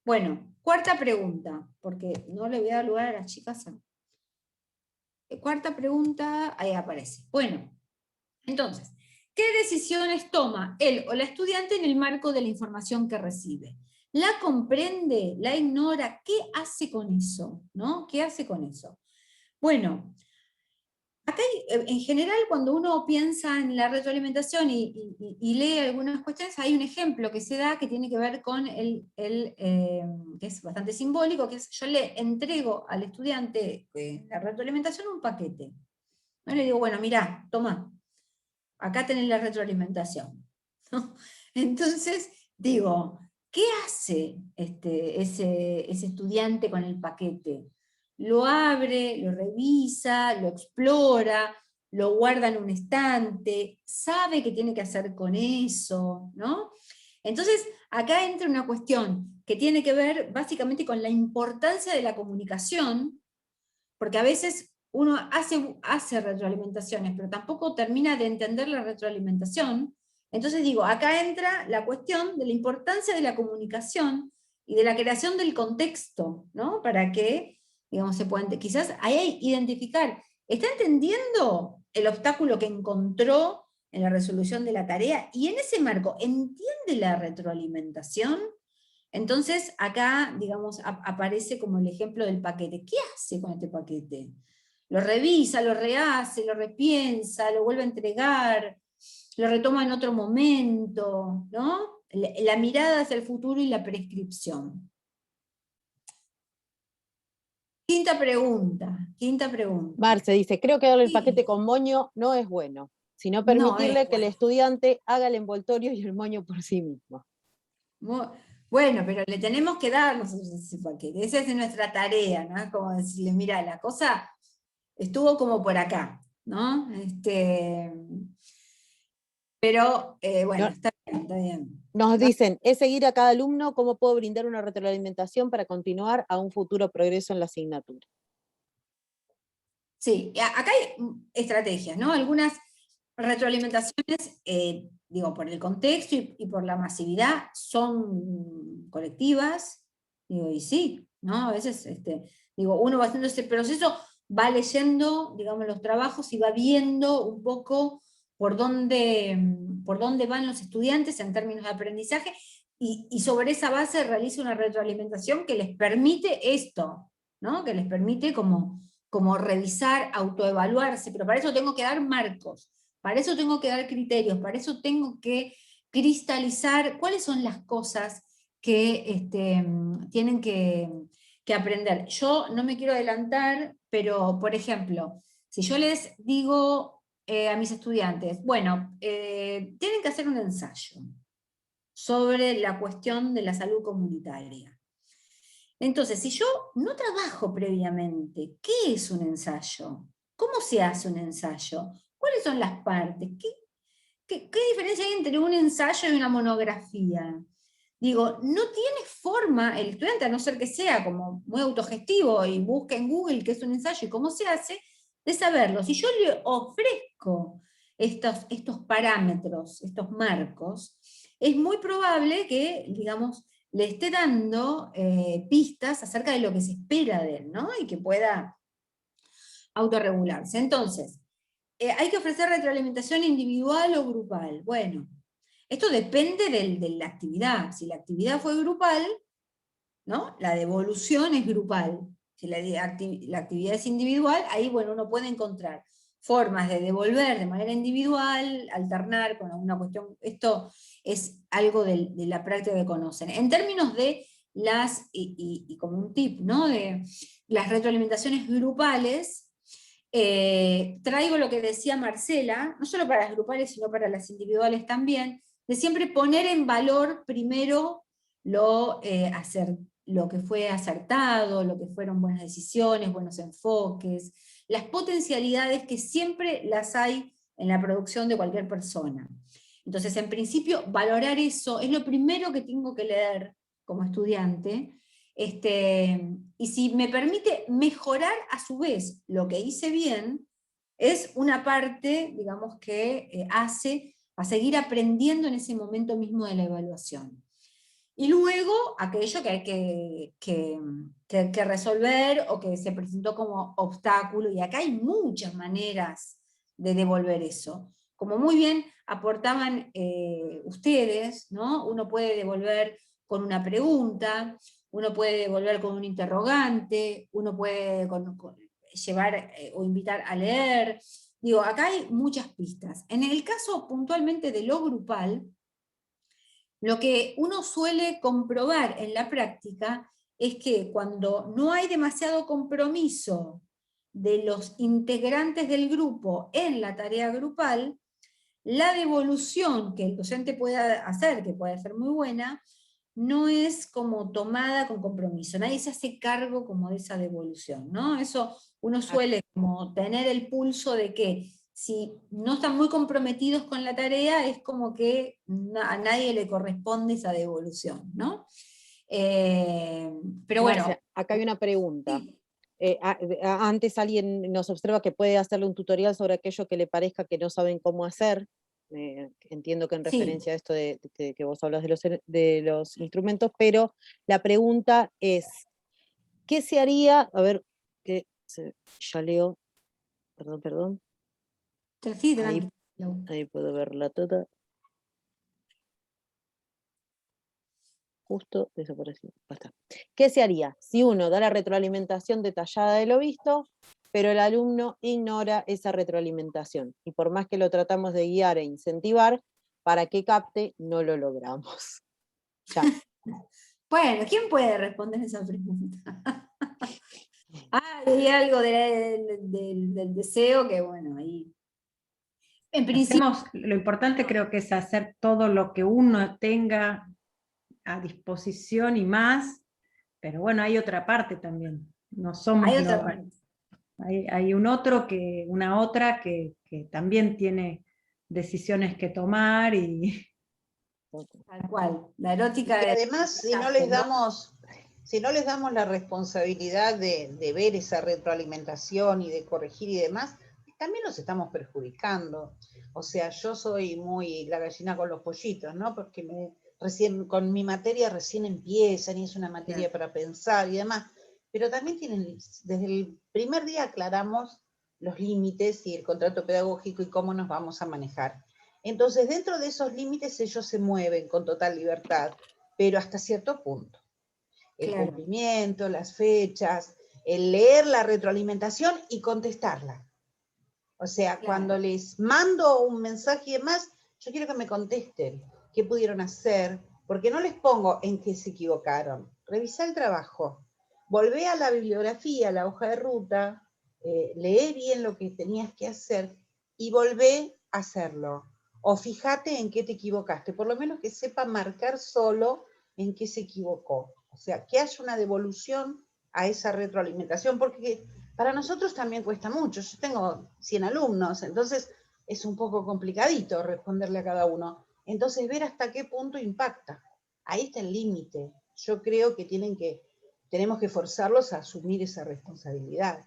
A: Bueno, cuarta pregunta, porque no le voy a dar lugar a las chicas. Cuarta pregunta, ahí aparece. Bueno, entonces, ¿qué decisiones toma él o la estudiante en el marco de la información que recibe? ¿La comprende? ¿La ignora? ¿Qué hace con eso? ¿No? ¿Qué hace con eso? Bueno, acá en general cuando uno piensa en la retroalimentación y lee algunas cuestiones, hay un ejemplo que se da que tiene que ver con que es bastante simbólico, que es yo le entrego al estudiante la retroalimentación un paquete. ¿No? Le digo, bueno, mirá, toma, acá tenés la retroalimentación. ¿No? Entonces, digo, ¿qué hace ese estudiante con el paquete? Lo abre, lo revisa, lo explora, lo guarda en un estante, sabe qué tiene que hacer con eso, ¿no? Entonces, acá entra una cuestión que tiene que ver básicamente con la importancia de la comunicación, porque a veces uno hace retroalimentaciones, pero tampoco termina de entender la retroalimentación. Entonces digo, acá entra la cuestión de la importancia de la comunicación y de la creación del contexto, ¿no? Para que, digamos, se puedan, quizás ahí identificar, ¿está entendiendo el obstáculo que encontró en la resolución de la tarea? Y en ese marco, ¿entiende la retroalimentación? Entonces acá, digamos, aparece como el ejemplo del paquete. ¿Qué hace con este paquete? Lo revisa, lo rehace, lo repiensa, lo vuelve a entregar, lo retoma en otro momento, ¿no? La mirada hacia el futuro y la prescripción. Quinta pregunta.
C: Marce dice, creo que darle el paquete con moño no es bueno, sino permitirle que el estudiante haga el envoltorio y el moño por sí mismo.
A: Bueno, pero le tenemos que dar nosotros ese paquete, esa es nuestra tarea, ¿no? Es como decirle, mira, la cosa estuvo como por acá, ¿no? Pero, bueno, está bien.
C: Nos dicen, es seguir a cada alumno cómo puedo brindar una retroalimentación para continuar a un futuro progreso en la asignatura.
A: Sí, acá hay estrategias, ¿no? Algunas retroalimentaciones, digo, por el contexto y por la masividad, son colectivas, digo, y sí, ¿no? A veces, digo, uno va haciendo ese proceso, va leyendo, digamos, los trabajos y va viendo un poco por dónde van los estudiantes en términos de aprendizaje, y sobre esa base realiza una retroalimentación que les permite esto, ¿no? Que les permite como revisar, autoevaluarse, pero para eso tengo que dar marcos, para eso tengo que dar criterios, para eso tengo que cristalizar cuáles son las cosas que tienen que aprender. Yo no me quiero adelantar, pero por ejemplo, si yo les digo a mis estudiantes, bueno, tienen que hacer un ensayo sobre la cuestión de la salud comunitaria. Entonces, si yo no trabajo previamente, ¿qué es un ensayo? ¿Cómo se hace un ensayo? ¿Cuáles son las partes? ¿Qué diferencia hay entre un ensayo y una monografía? Digo, no tiene forma el estudiante, a no ser que sea como muy autogestivo y busque en Google qué es un ensayo y cómo se hace, de saberlo. Si yo le ofrezco estos parámetros, estos marcos, es muy probable que, digamos, le esté dando pistas acerca de lo que se espera de él, ¿no? Y que pueda autorregularse. Entonces, hay que ofrecer retroalimentación individual o grupal. Bueno, esto depende de la actividad. Si la actividad fue grupal, ¿no? La devolución es grupal. Si la actividad es individual, ahí bueno, uno puede encontrar formas de devolver de manera individual, alternar con alguna cuestión. Esto es algo de la práctica que conocen. En términos de las, y como un tip, ¿no? De las retroalimentaciones grupales, traigo lo que decía Marcela, no solo para las grupales, sino para las individuales también, de siempre poner en valor primero lo que fue acertado, lo que fueron buenas decisiones, buenos enfoques, las potencialidades que siempre las hay en la producción de cualquier persona. Entonces, en principio, valorar eso es lo primero que tengo que leer como estudiante, y si me permite mejorar a su vez lo que hice bien, es una parte, digamos, que hace a seguir aprendiendo en ese momento mismo de la evaluación. Y luego, aquello que hay que resolver o que se presentó como obstáculo, y acá hay muchas maneras de devolver eso. Como muy bien aportaban ustedes, ¿no? Uno puede devolver con una pregunta, uno puede devolver con un interrogante, uno puede llevar o invitar a leer. Digo, acá hay muchas pistas. En el caso puntualmente de lo grupal, lo que uno suele comprobar en la práctica es que cuando no hay demasiado compromiso de los integrantes del grupo en la tarea grupal, la devolución que el docente pueda hacer, que puede ser muy buena, no es como tomada con compromiso. Nadie se hace cargo como de esa devolución, ¿no? Eso uno suele como tener el pulso de que si no están muy comprometidos con la tarea, es como que a nadie le corresponde esa devolución, ¿no? Pero bueno.
C: Marcia, acá hay una pregunta. Sí. Antes alguien nos observa que puede hacerle un tutorial sobre aquello que le parezca que no saben cómo hacer. Entiendo que en referencia a esto de que vos hablas de los instrumentos, pero la pregunta es, ¿qué se haría? A ver, ya leo, perdón.
A: Sí,
C: ahí puedo verla toda. Justo desapareció. Basta. ¿Qué se haría si uno da la retroalimentación detallada de lo visto, pero el alumno ignora esa retroalimentación? Y por más que lo tratamos de guiar e incentivar, para que capte, no lo logramos. Ya.
A: Bueno, ¿quién puede responder esa pregunta? Hay algo del deseo que, bueno, ahí... En principio...
I: Lo importante creo que es hacer todo lo que uno tenga a disposición y más, pero bueno, hay otra parte también. No somos hay una otra que también tiene decisiones que tomar y...
A: Tal cual, la erótica...
E: Y además, si no les damos la responsabilidad de ver esa retroalimentación y de corregir y demás, también nos estamos perjudicando. O sea, yo soy muy la gallina con los pollitos, ¿no? Porque recién con mi materia recién empiezan y es una materia para pensar y demás. Pero también desde el primer día aclaramos los límites y el contrato pedagógico y cómo nos vamos a manejar. Entonces, dentro de esos límites ellos se mueven con total libertad, pero hasta cierto punto. El cumplimiento, las fechas, el leer la retroalimentación y contestarla. O sea, cuando les mando un mensaje y demás, yo quiero que me contesten qué pudieron hacer, porque no les pongo en qué se equivocaron. Revisá el trabajo, volvé a la bibliografía, a la hoja de ruta, lee bien lo que tenías que hacer y volvé a hacerlo. O fíjate en qué te equivocaste, por lo menos que sepa marcar solo en qué se equivocó. O sea, que haya una devolución a esa retroalimentación, porque para nosotros también cuesta mucho. Yo tengo 100 alumnos, entonces es un poco complicadito responderle a cada uno. Entonces, ver hasta qué punto impacta. Ahí está el límite. Yo creo que tenemos que forzarlos a asumir esa responsabilidad,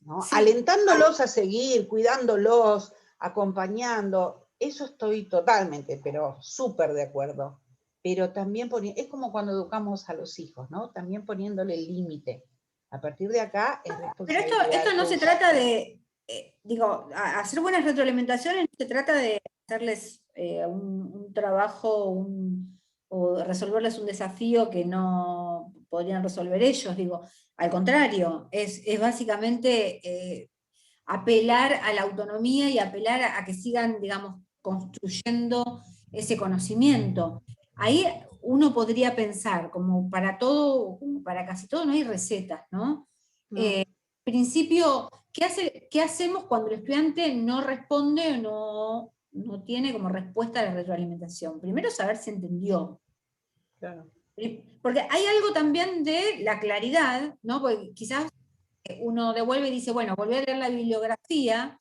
E: ¿no? Sí. Alentándolos a seguir, cuidándolos, acompañando. Eso estoy totalmente, pero súper de acuerdo. Pero también es como cuando educamos a los hijos, ¿no? También poniéndole el límite. A partir de acá es responsabilidad.
A: Pero esto no se trata de digo, hacer buenas retroalimentaciones no se trata de hacerles un trabajo o resolverles un desafío que no podrían resolver ellos, digo, al contrario, es básicamente apelar a la autonomía y apelar a que sigan, digamos, construyendo ese conocimiento. Ahí uno podría pensar, como para todo, como para casi todo, no hay recetas, ¿no? En principio, ¿qué hacemos cuando el estudiante no responde o no tiene como respuesta a la retroalimentación? Primero saber si entendió.
E: Claro.
A: Porque hay algo también de la claridad, ¿no? Porque quizás uno devuelve y dice, bueno, volví a leer la bibliografía,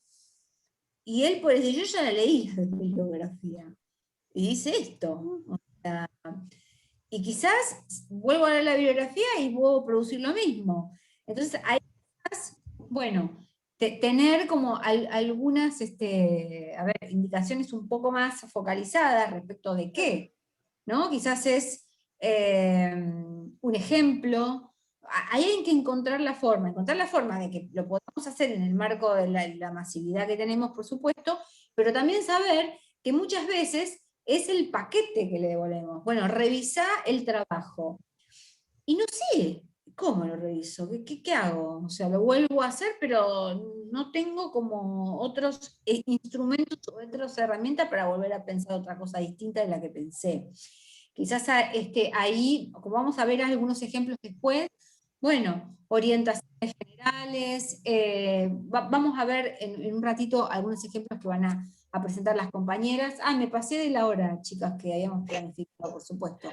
A: y él puede decir, yo ya la leí la bibliografía, y dice esto. O sea, y quizás vuelvo a leer la bibliografía y puedo producir lo mismo. Entonces, hay quizás, bueno, tener como algunas indicaciones un poco más focalizadas respecto de qué, ¿no? Quizás es un ejemplo. Ahí hay que encontrar la forma de que lo podamos hacer en el marco de la masividad que tenemos, por supuesto, pero también saber que muchas veces es el paquete que le devolvemos. Bueno, revisá el trabajo. Y no sé cómo lo reviso, ¿qué hago? O sea, lo vuelvo a hacer, pero no tengo como otros instrumentos o otras herramientas para volver a pensar otra cosa distinta de la que pensé. Quizás ahí, como vamos a ver algunos ejemplos después, bueno, orientaciones generales, vamos a ver en un ratito algunos ejemplos que van a presentar las compañeras. Me pasé de la hora, chicas, que habíamos planificado, por supuesto.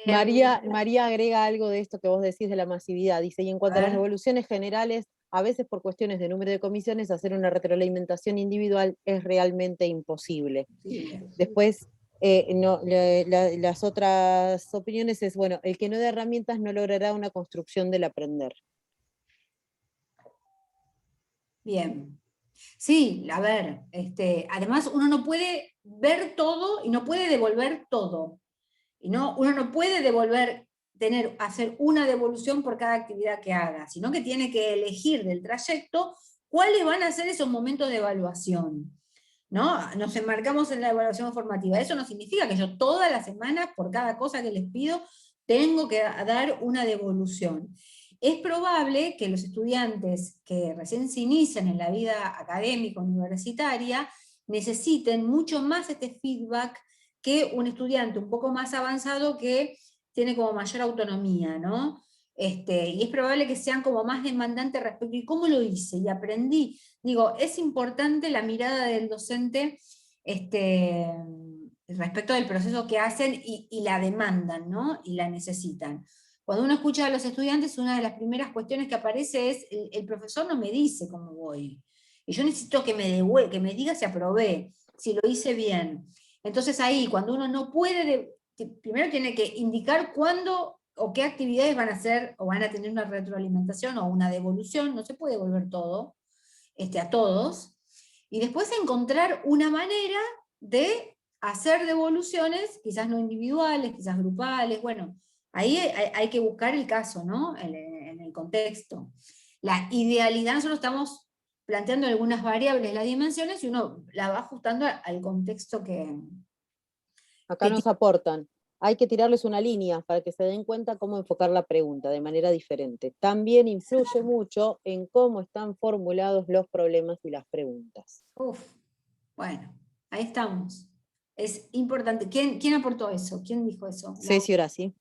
C: María agrega algo de esto que vos decís de la masividad. Dice, y en cuanto a las devoluciones generales, a veces por cuestiones de número de comisiones, hacer una retroalimentación individual es realmente imposible. Sí. Después, las otras opiniones es, bueno, el que no dé herramientas no logrará una construcción del aprender.
A: Bien. Sí, a ver, además uno no puede ver todo y no puede devolver todo. Y uno no puede hacer una devolución por cada actividad que haga, sino que tiene que elegir del trayecto cuáles van a ser esos momentos de evaluación. ¿No? Nos enmarcamos en la evaluación formativa. Eso no significa que yo todas las semanas, por cada cosa que les pido, tengo que dar una devolución. Es probable que los estudiantes que recién se inician en la vida académica universitaria necesiten mucho más este feedback que un estudiante un poco más avanzado que tiene como mayor autonomía, ¿no? Y es probable que sean como más demandantes respecto ¿y cómo lo hice? Y aprendí. Digo, es importante la mirada del docente respecto del proceso que hacen y la demandan, ¿no? Y la necesitan. Cuando uno escucha a los estudiantes, una de las primeras cuestiones que aparece es, el profesor no me dice cómo voy. Y yo necesito que que me diga si aprobé, si lo hice bien. Entonces ahí, cuando uno no puede, primero tiene que indicar cuándo o qué actividades van a hacer, o van a tener una retroalimentación o una devolución, no se puede devolver todo, a todos, y después encontrar una manera de hacer devoluciones, quizás no individuales, quizás grupales, bueno, ahí hay que buscar el caso, ¿no? En el contexto. La idealidad, nosotros estamos planteando algunas variables, las dimensiones, y uno la va ajustando al contexto que...
C: Acá nos aportan. Hay que tirarles una línea para que se den cuenta cómo enfocar la pregunta de manera diferente. También influye mucho en cómo están formulados los problemas y las preguntas.
A: Bueno, ahí estamos. Es importante. ¿Quién aportó eso? ¿Quién dijo eso?
C: Ceci Horaci.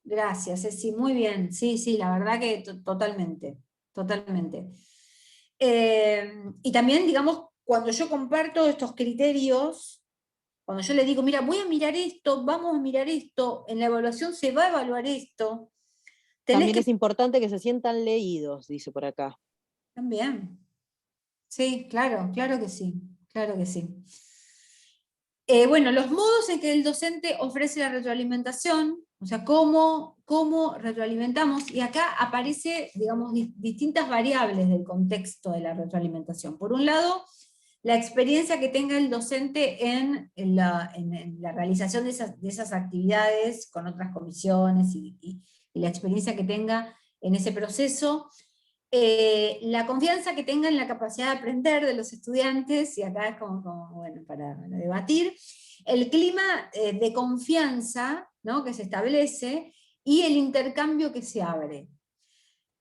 A: Gracias, Ceci. Muy bien. Sí, la verdad que totalmente. Y también, digamos, cuando yo comparto estos criterios, cuando yo le digo, mira, voy a mirar esto, vamos a mirar esto, en la evaluación se va a evaluar esto.
C: También es importante que se sientan leídos, dice por acá.
A: También. Sí, claro que sí, bueno, los modos en que el docente ofrece la retroalimentación, o sea, cómo retroalimentamos, y acá aparece, digamos, distintas variables del contexto de la retroalimentación. Por un lado, la experiencia que tenga el docente en la realización de esas actividades con otras comisiones y la experiencia que tenga en ese proceso. La confianza que tengan en la capacidad de aprender de los estudiantes, y acá es como bueno, para debatir, el clima de confianza, ¿no?, que se establece, y el intercambio que se abre.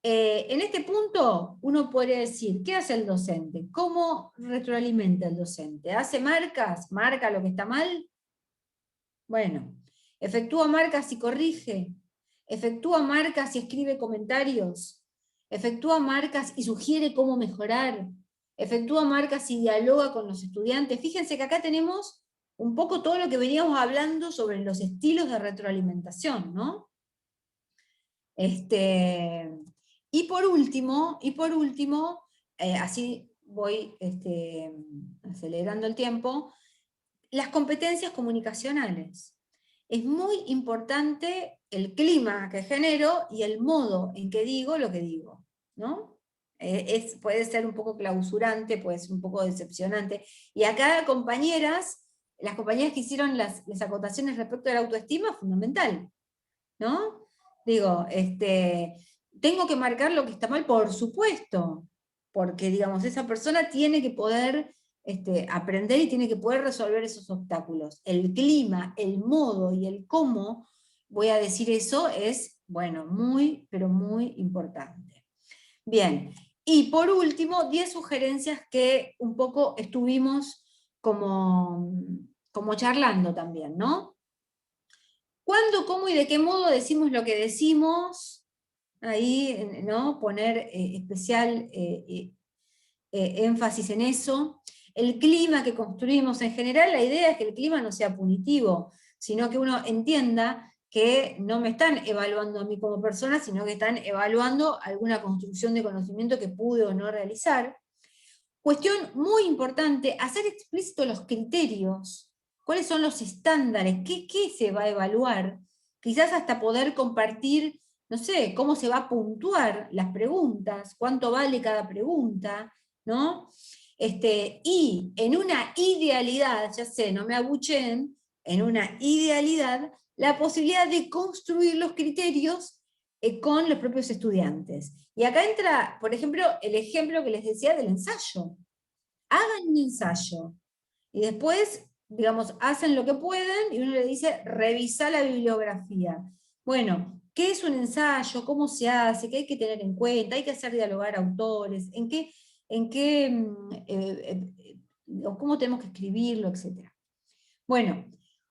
A: En este punto, uno podría decir, ¿qué hace el docente? ¿Cómo retroalimenta el docente? ¿Hace marcas? ¿Marca lo que está mal? Bueno, ¿efectúa marcas y corrige? ¿Efectúa marcas y escribe comentarios? ¿Efectúa marcas y sugiere cómo mejorar? ¿Efectúa marcas y dialoga con los estudiantes? Fíjense que acá tenemos un poco todo lo que veníamos hablando sobre los estilos de retroalimentación, ¿no? Y por último, así voy acelerando el tiempo, las competencias comunicacionales. Es muy importante el clima que genero y el modo en que digo lo que digo, ¿no? Puede ser un poco clausurante, puede ser un poco decepcionante. Y acá, las compañeras que hicieron las acotaciones respecto a la autoestima, es fundamental, ¿no? Digo, tengo que marcar lo que está mal, por supuesto, porque, digamos, esa persona tiene que poder aprender y tiene que poder resolver esos obstáculos. El clima, el modo y el cómo voy a decir eso es, bueno, muy, pero muy importante. Bien, y por último, 10 sugerencias que un poco estuvimos como charlando también, ¿no? ¿Cuándo, cómo y de qué modo decimos lo que decimos? Ahí, ¿no?, poner especial énfasis en eso. El clima que construimos en general, la idea es que el clima no sea punitivo, sino que uno entienda que no me están evaluando a mí como persona, sino que están evaluando alguna construcción de conocimiento que pude o no realizar. Cuestión muy importante, hacer explícitos los criterios. ¿Cuáles son los estándares? ¿Qué se va a evaluar? Quizás hasta poder compartir, no sé, cómo se va a puntuar las preguntas, cuánto vale cada pregunta, ¿no? Y en una idealidad, ya sé, no me abucheen, en una idealidad, la posibilidad de construir los criterios con los propios estudiantes. Y acá entra, por ejemplo, el ejemplo que les decía del ensayo. Hagan un ensayo, y después, digamos, hacen lo que pueden, y uno le dice, revisa la bibliografía. Bueno, ¿qué es un ensayo? ¿Cómo se hace? ¿Qué hay que tener en cuenta? ¿Hay que hacer dialogar autores? ¿Cómo tenemos que escribirlo? Etcétera. Bueno,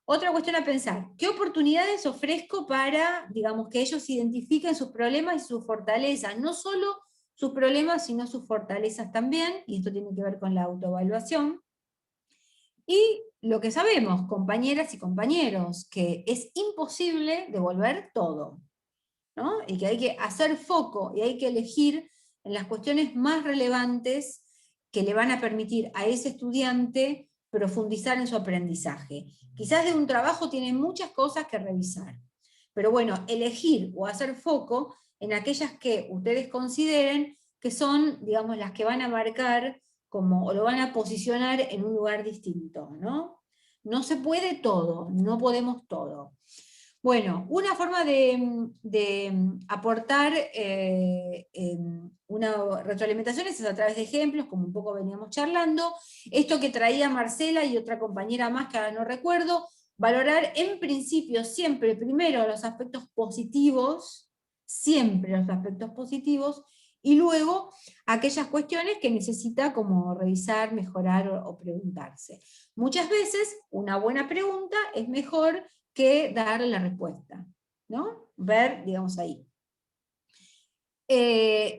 A: otra cuestión a pensar, ¿qué oportunidades ofrezco para, digamos, que ellos identifiquen sus problemas y sus fortalezas? No solo sus problemas, sino sus fortalezas también, y esto tiene que ver con la autoevaluación. Y lo que sabemos, compañeras y compañeros, que es imposible devolver todo, ¿no? Y que hay que hacer foco y hay que elegir en las cuestiones más relevantes que le van a permitir a ese estudiante profundizar en su aprendizaje. Quizás de un trabajo tiene muchas cosas que revisar, pero bueno, elegir o hacer foco en aquellas que ustedes consideren que son, digamos, las que van a marcar o lo van a posicionar en un lugar distinto, ¿no? No se puede todo, no podemos todo. Bueno, una forma de aportar una retroalimentación es a través de ejemplos, como un poco veníamos charlando. Esto que traía Marcela y otra compañera más que ahora no recuerdo, valorar en principio siempre primero los aspectos positivos, siempre los aspectos positivos, y luego aquellas cuestiones que necesita como revisar, mejorar o preguntarse. Muchas veces una buena pregunta es mejor que darle la respuesta, ¿no? Ver, digamos, ahí.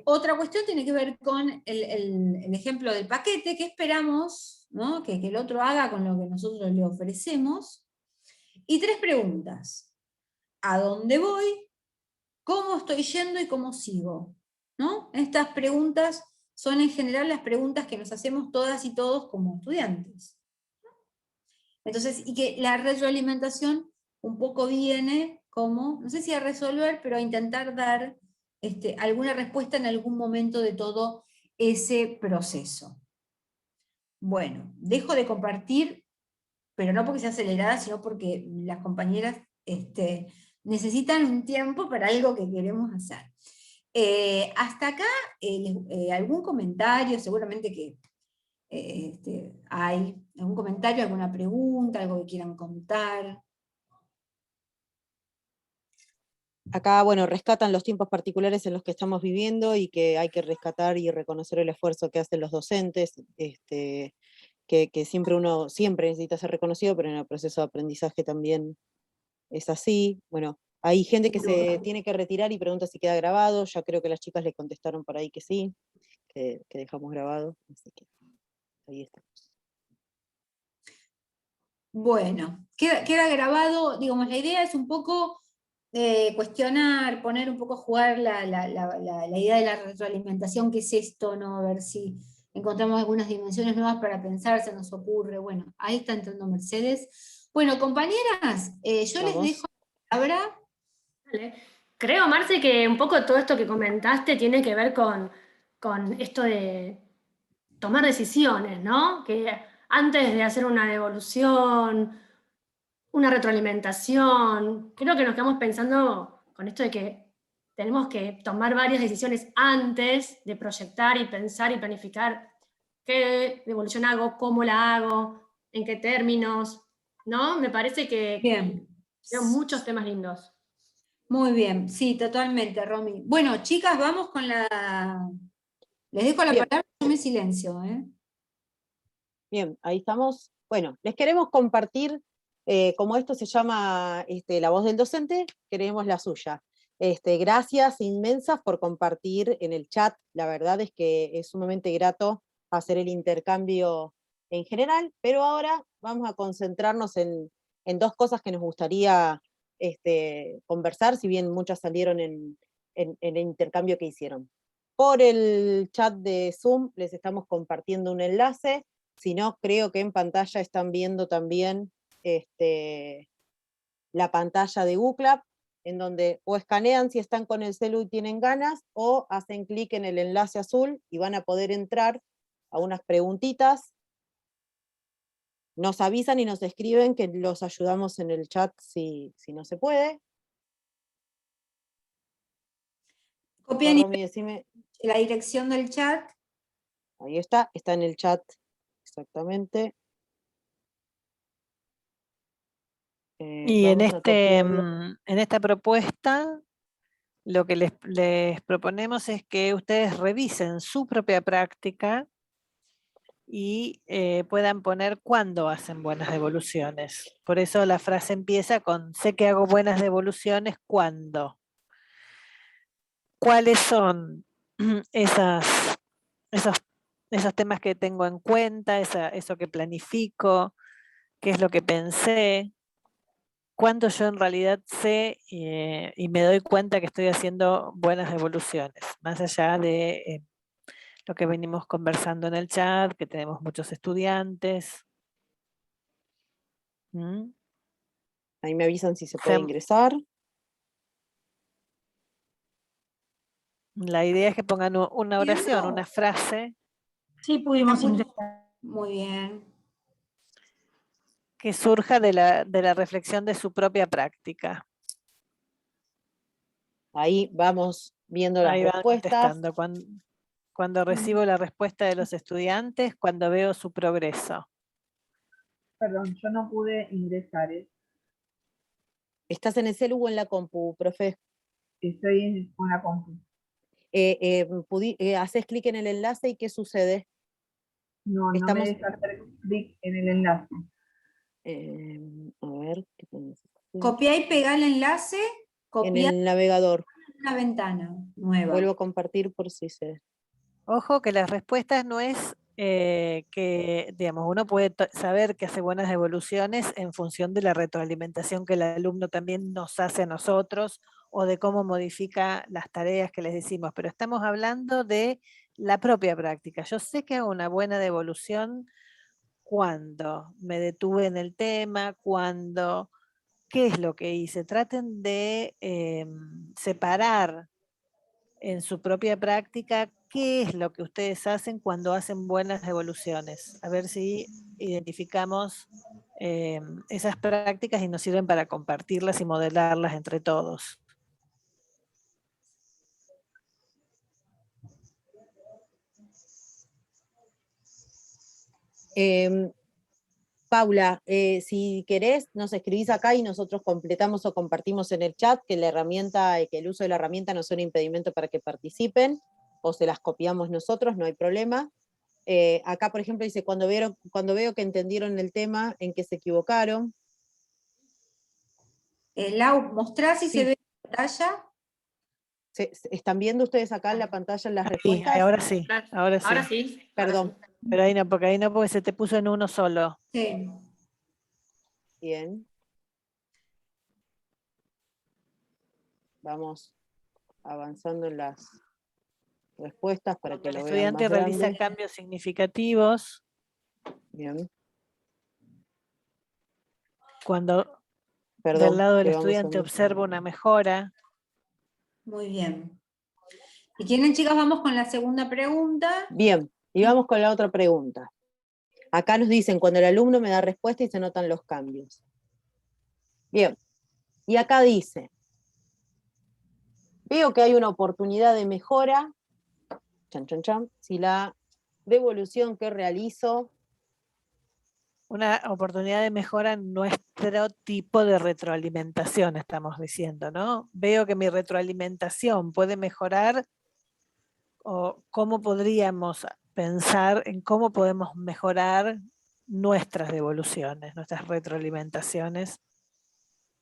A: Otra cuestión tiene que ver con el ejemplo del paquete, que esperamos, ¿no?, que el otro haga con lo que nosotros le ofrecemos. Y 3 preguntas. ¿A dónde voy? ¿Cómo estoy yendo y cómo sigo? ¿No? Estas preguntas son en general las preguntas que nos hacemos todas y todos como estudiantes. Entonces, y que la retroalimentación un poco viene como, no sé si a resolver, pero a intentar dar alguna respuesta en algún momento de todo ese proceso. Bueno, dejo de compartir, pero no porque sea acelerada, sino porque las compañeras necesitan un tiempo para algo que queremos hacer. Hasta acá, algún comentario, seguramente que hay algún comentario, alguna pregunta, algo que quieran contar.
C: Acá, bueno, rescatan los tiempos particulares en los que estamos viviendo y que hay que rescatar y reconocer el esfuerzo que hacen los docentes, que siempre uno necesita ser reconocido, pero en el proceso de aprendizaje también es así. Bueno, hay gente que se tiene que retirar y pregunta si queda grabado, ya creo que las chicas le contestaron por ahí que sí, que dejamos grabado, así que ahí estamos.
A: Bueno, queda grabado, digamos, la idea es un poco cuestionar, poner un poco a jugar la idea de la retroalimentación, qué es esto, ¿no? A ver si encontramos algunas dimensiones nuevas para pensar, se nos ocurre. Bueno, ahí está entrando Mercedes. Bueno, compañeras, yo les dejo la palabra.
B: Vale. Creo, Marce, que un poco todo esto que comentaste tiene que ver con esto de tomar decisiones, ¿no? Que antes de hacer una devolución, una retroalimentación, creo que nos quedamos pensando con esto de que tenemos que tomar varias decisiones antes de proyectar y pensar y planificar qué devolución hago, cómo la hago, en qué términos, ¿no? Me parece que
A: Bien.
B: veo muchos temas lindos.
A: Muy bien, sí, totalmente, Romy. Bueno, chicas, vamos con la... Les dejo la palabra, yo me silencio, ¿eh?
C: Bien, ahí estamos. Bueno, les queremos compartir, como esto se llama La Voz del Docente, queremos la suya. Gracias inmensas por compartir en el chat, la verdad es que es sumamente grato hacer el intercambio en general, pero ahora vamos a concentrarnos en dos cosas que nos gustaría conversar, si bien muchas salieron en el intercambio que hicieron. Por el chat de Zoom les estamos compartiendo un enlace. Si no, creo que en pantalla están viendo también la pantalla de UCLAP, en donde o escanean si están con el celu y tienen ganas, o hacen clic en el enlace azul y van a poder entrar a unas preguntitas. Nos avisan y nos escriben que los ayudamos en el chat si no se puede.
A: Copian la dirección del chat.
C: Ahí está en el chat. Exactamente.
H: Y en esta propuesta, lo que les proponemos es que ustedes revisen su propia práctica y puedan poner cuándo hacen buenas devoluciones. Por eso la frase empieza con, sé que hago buenas devoluciones, ¿cuándo? ¿Cuáles son esos temas que tengo en cuenta, eso que planifico, qué es lo que pensé, cuándo yo en realidad sé y me doy cuenta que estoy haciendo buenas devoluciones, más allá de lo que venimos conversando en el chat, que tenemos muchos estudiantes.
C: Ahí me avisan si se puede ingresar.
H: La idea es que pongan una oración, una frase.
G: Sí, pudimos ingresar.
A: Muy bien.
H: Que surja de la reflexión de su propia práctica.
C: Ahí vamos viendo las respuestas.
H: Cuando recibo la respuesta de los estudiantes, cuando veo su progreso.
J: Perdón, yo no pude ingresar.
C: ¿Estás en el celu o en la compu, profe?
J: Estoy con la compu.
C: ¿Haces clic en el enlace y qué sucede?
J: No, no me deja hacer clic en el enlace.
C: A ver, ¿qué tenemos?
A: Copia y pega el enlace.
C: En el navegador.
A: Una ventana nueva.
C: Vuelvo a compartir por si se...
H: Ojo que las respuestas no es que, digamos, uno puede saber que hace buenas devoluciones en función de la retroalimentación que el alumno también nos hace a nosotros o de cómo modifica las tareas que les decimos, pero estamos hablando de la propia práctica. Yo sé que hago una buena devolución cuando me detuve en el tema, cuando... ¿Qué es lo que hice? Traten de separar en su propia práctica qué es lo que ustedes hacen cuando hacen buenas devoluciones. A ver si identificamos esas prácticas y nos sirven para compartirlas y modelarlas entre todos.
C: Paula, si querés, nos escribís acá y nosotros completamos o compartimos en el chat que la herramienta, que el uso de la herramienta no sea un impedimento para que participen, o se las copiamos nosotros, no hay problema. Acá, por ejemplo, dice, cuando veo que entendieron el tema, en que se equivocaron.
A: Lau, mostrá si se ve la pantalla.
C: ¿Están viendo ustedes acá en la pantalla las
H: Sí,
C: respuestas?
H: ahora sí, ahora sí.
B: Ahora sí.
C: Perdón.
H: Pero ahí no, porque se te puso en uno solo.
A: Sí.
C: Bien. Vamos avanzando en las respuestas para que
H: El
C: lo vean
H: estudiante
C: más
H: realiza
C: grande.
H: cambios significativos.
C: Bien.
H: Cuando
C: Perdón,
H: del lado del
C: que vamos
H: estudiante
C: a-
H: observa una mejora.
A: Muy bien. Si quieren, chicas, vamos con la segunda pregunta.
C: Bien, y vamos con la otra pregunta. Acá nos dicen, cuando el alumno me da respuesta y se notan los cambios. Bien, y acá dice, veo que hay una oportunidad de mejora, chan, chan, chan, si la devolución que realizo...
H: Una oportunidad de mejora en nuestro tipo de retroalimentación, estamos diciendo, ¿no? Veo que mi retroalimentación puede mejorar, o cómo podríamos pensar en cómo podemos mejorar nuestras devoluciones, nuestras retroalimentaciones,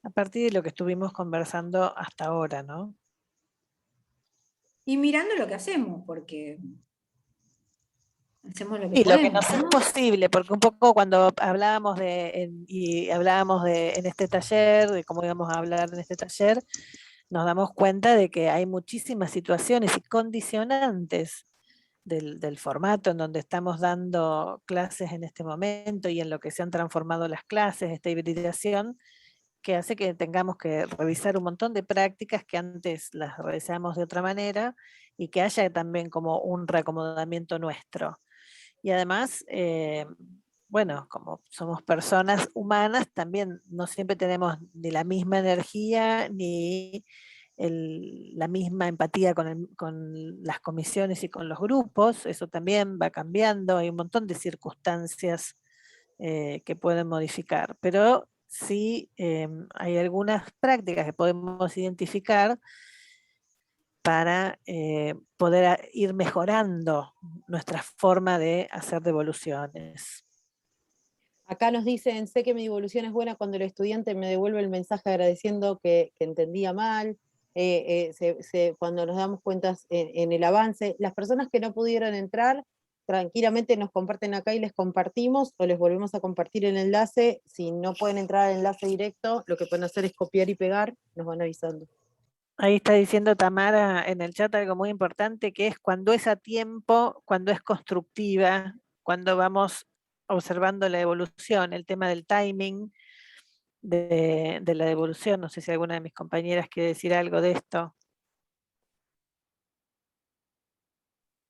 H: a partir de lo que estuvimos conversando hasta ahora, ¿no?
A: Y mirando lo que hacemos, porque hacemos lo que
H: Y lo que
A: podemos,
H: nos es
A: ¿no?
H: posible, porque un poco cuando hablábamos en este taller, de cómo íbamos a hablar en este taller, nos damos cuenta de que hay muchísimas situaciones y condicionantes del formato en donde estamos dando clases en este momento y en lo que se han transformado las clases, esta hibridación, que hace que tengamos que revisar un montón de prácticas que antes las realizamos de otra manera y que haya también como un reacomodamiento nuestro. Y además, bueno, como somos personas humanas, también no siempre tenemos ni la misma energía, ni la misma empatía con las comisiones y con los grupos. Eso también va cambiando, hay un montón de circunstancias que pueden modificar. Pero sí hay algunas prácticas que podemos identificar para poder ir mejorando nuestra forma de hacer devoluciones.
C: Acá nos dicen, sé que mi devolución es buena cuando el estudiante me devuelve el mensaje agradeciendo que entendía mal, cuando nos damos cuenta en el avance. Las personas que no pudieron entrar, tranquilamente nos comparten acá y les compartimos, o les volvemos a compartir el enlace. Si no pueden entrar al enlace directo, lo que pueden hacer es copiar y pegar, nos van avisando.
H: Ahí está diciendo Tamara en el chat algo muy importante, que es cuando es a tiempo, cuando es constructiva, cuando vamos observando la evolución, el tema del timing de la devolución. No sé si alguna de mis compañeras quiere decir algo de esto.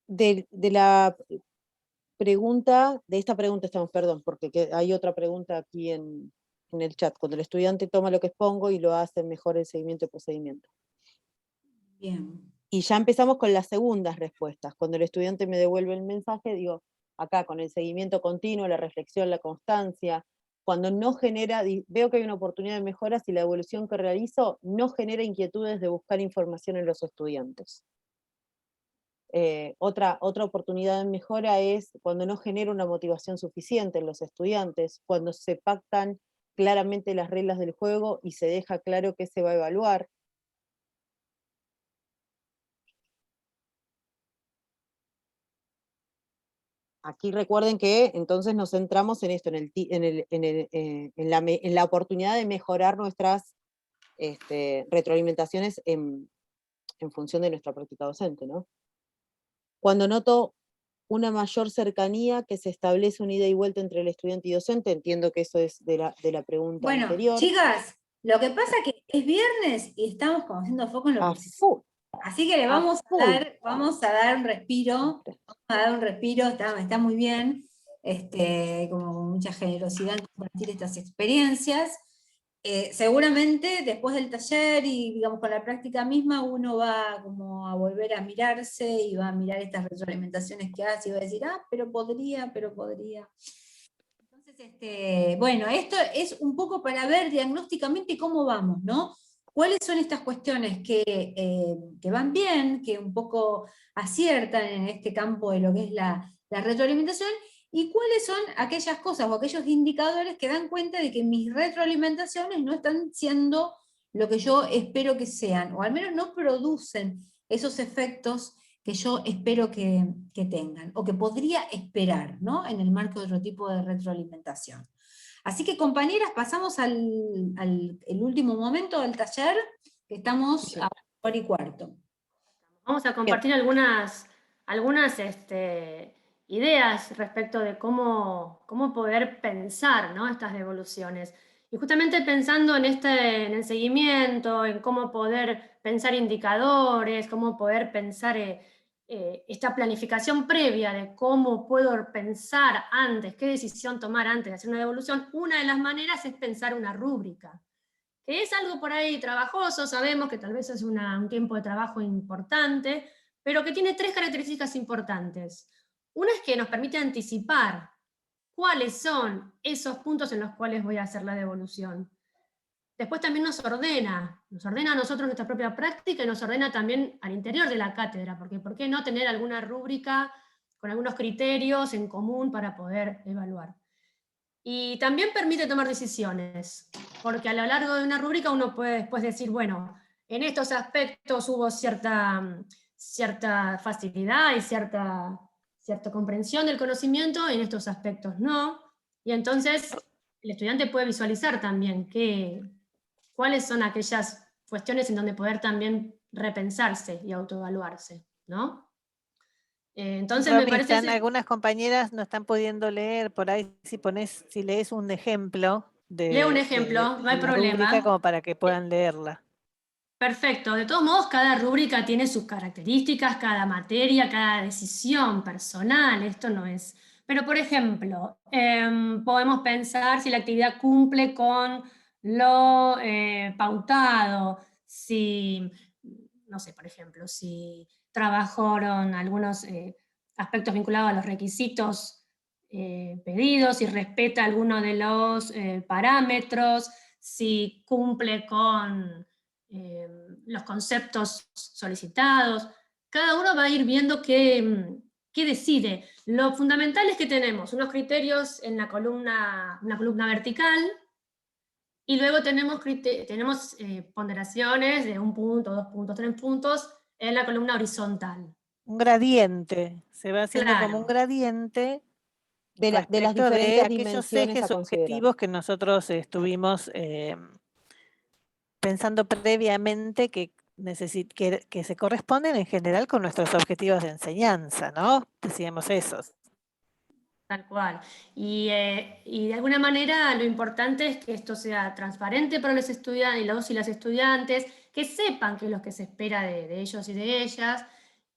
C: De la pregunta, de esta pregunta estamos, perdón, porque hay otra pregunta aquí en el chat, cuando el estudiante toma lo que expongo y lo hace mejor el seguimiento y procedimiento.
A: Bien.
C: Y ya empezamos con las segundas respuestas. Cuando el estudiante me devuelve el mensaje, digo, acá con el seguimiento continuo, la reflexión, la constancia, cuando no genera, veo que hay una oportunidad de mejora si la evolución que realizo no genera inquietudes de buscar información en los estudiantes. Otra oportunidad de mejora es cuando no genera una motivación suficiente en los estudiantes, cuando se pactan claramente las reglas del juego y se deja claro qué se va a evaluar. Aquí recuerden que entonces nos centramos en esto, en la oportunidad de mejorar nuestras retroalimentaciones en función de nuestra práctica docente, ¿no? Cuando noto una mayor cercanía, que se establece una ida y vuelta entre el estudiante y docente, entiendo que eso es de la pregunta anterior.
A: Bueno, chicas, lo que pasa es que es viernes y estamos como haciendo foco en lo que se... Así que le vamos a dar un respiro, está muy bien, como con mucha generosidad en compartir estas experiencias. Seguramente después del taller y digamos con la práctica misma, uno va como a volver a mirarse y va a mirar estas retroalimentaciones que hace y va a decir, pero podría. Bueno, esto es un poco para ver diagnósticamente cómo vamos, ¿no? ¿Cuáles son estas cuestiones que van bien, que un poco aciertan en este campo de lo que es la retroalimentación? ¿Y cuáles son aquellas cosas o aquellos indicadores que dan cuenta de que mis retroalimentaciones no están siendo lo que yo espero que sean, o al menos no producen esos efectos que yo espero que tengan, o que podría esperar, ¿no? En el marco de otro tipo de retroalimentación. Así que, compañeras, pasamos al el último momento del taller, que estamos a 1:15.
B: Vamos a compartir algunas ideas respecto de cómo poder pensar, ¿no?, estas devoluciones. Y justamente pensando en el seguimiento, en cómo poder pensar indicadores, cómo poder pensar esta planificación previa de cómo puedo pensar antes, qué decisión tomar antes de hacer una devolución, una de las maneras es pensar una rúbrica, que es algo por ahí trabajoso, sabemos que tal vez es un tiempo de trabajo importante, pero que tiene 3 características importantes. Una es que nos permite anticipar cuáles son esos puntos en los cuales voy a hacer la devolución. Después también nos ordena a nosotros nuestra propia práctica y nos ordena también al interior de la cátedra, porque ¿por qué no tener alguna rúbrica con algunos criterios en común para poder evaluar? Y también permite tomar decisiones, porque a lo largo de una rúbrica uno puede después decir, bueno, en estos aspectos hubo cierta facilidad y cierta comprensión del conocimiento, en estos aspectos no, y entonces el estudiante puede visualizar también cuáles son aquellas cuestiones en donde poder también repensarse y autoevaluarse, ¿no? Entonces me parece...
H: Algunas compañeras no están pudiendo leer, por ahí si lees un ejemplo
B: Leo un ejemplo, no hay problema.
H: Rúbrica como para que puedan leerla.
B: Perfecto, de todos modos cada rúbrica tiene sus características, cada materia, cada decisión personal, esto no es... Pero por ejemplo, podemos pensar si la actividad cumple con lo pautado, si, no sé, por ejemplo, si trabajaron algunos aspectos vinculados a los requisitos pedidos, si respeta alguno de los parámetros, si cumple con los conceptos solicitados. Cada uno va a ir viendo qué decide. Lo fundamental es que tenemos unos criterios en una columna vertical, y luego tenemos ponderaciones de 1 punto, 2 puntos, 3 puntos en la columna horizontal.
H: Un gradiente, se va haciendo como un gradiente
C: de las
H: respecto
C: diferentes
H: de aquellos
C: dimensiones
H: ejes
C: a considerar.
H: objetivos que nosotros estuvimos pensando previamente que se corresponden en general con nuestros objetivos de enseñanza, ¿no? Decíamos esos.
B: Tal cual. Y de alguna manera lo importante es que esto sea transparente para los estudiantes, los y las estudiantes, que sepan qué es lo que se espera de ellos y de ellas,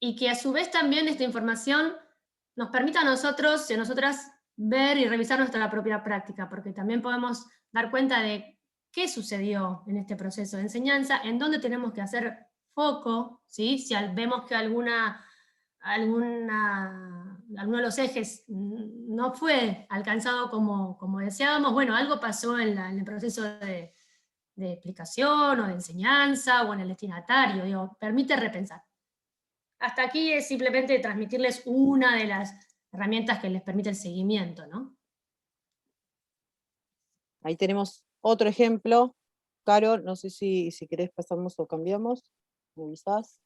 B: y que a su vez también esta información nos permita a nosotros y a nosotras ver y revisar nuestra propia práctica, porque también podemos dar cuenta de qué sucedió en este proceso de enseñanza, en dónde tenemos que hacer foco, ¿sí? Si vemos que alguno de los ejes no fue alcanzado como deseábamos, bueno, algo pasó en el proceso de explicación o de enseñanza o en el destinatario, digo, permite repensar. Hasta aquí es simplemente transmitirles una de las herramientas que les permite el seguimiento, ¿no?
C: Ahí tenemos otro ejemplo. Caro, no sé si querés pasamos o cambiamos. ¿Me avisás?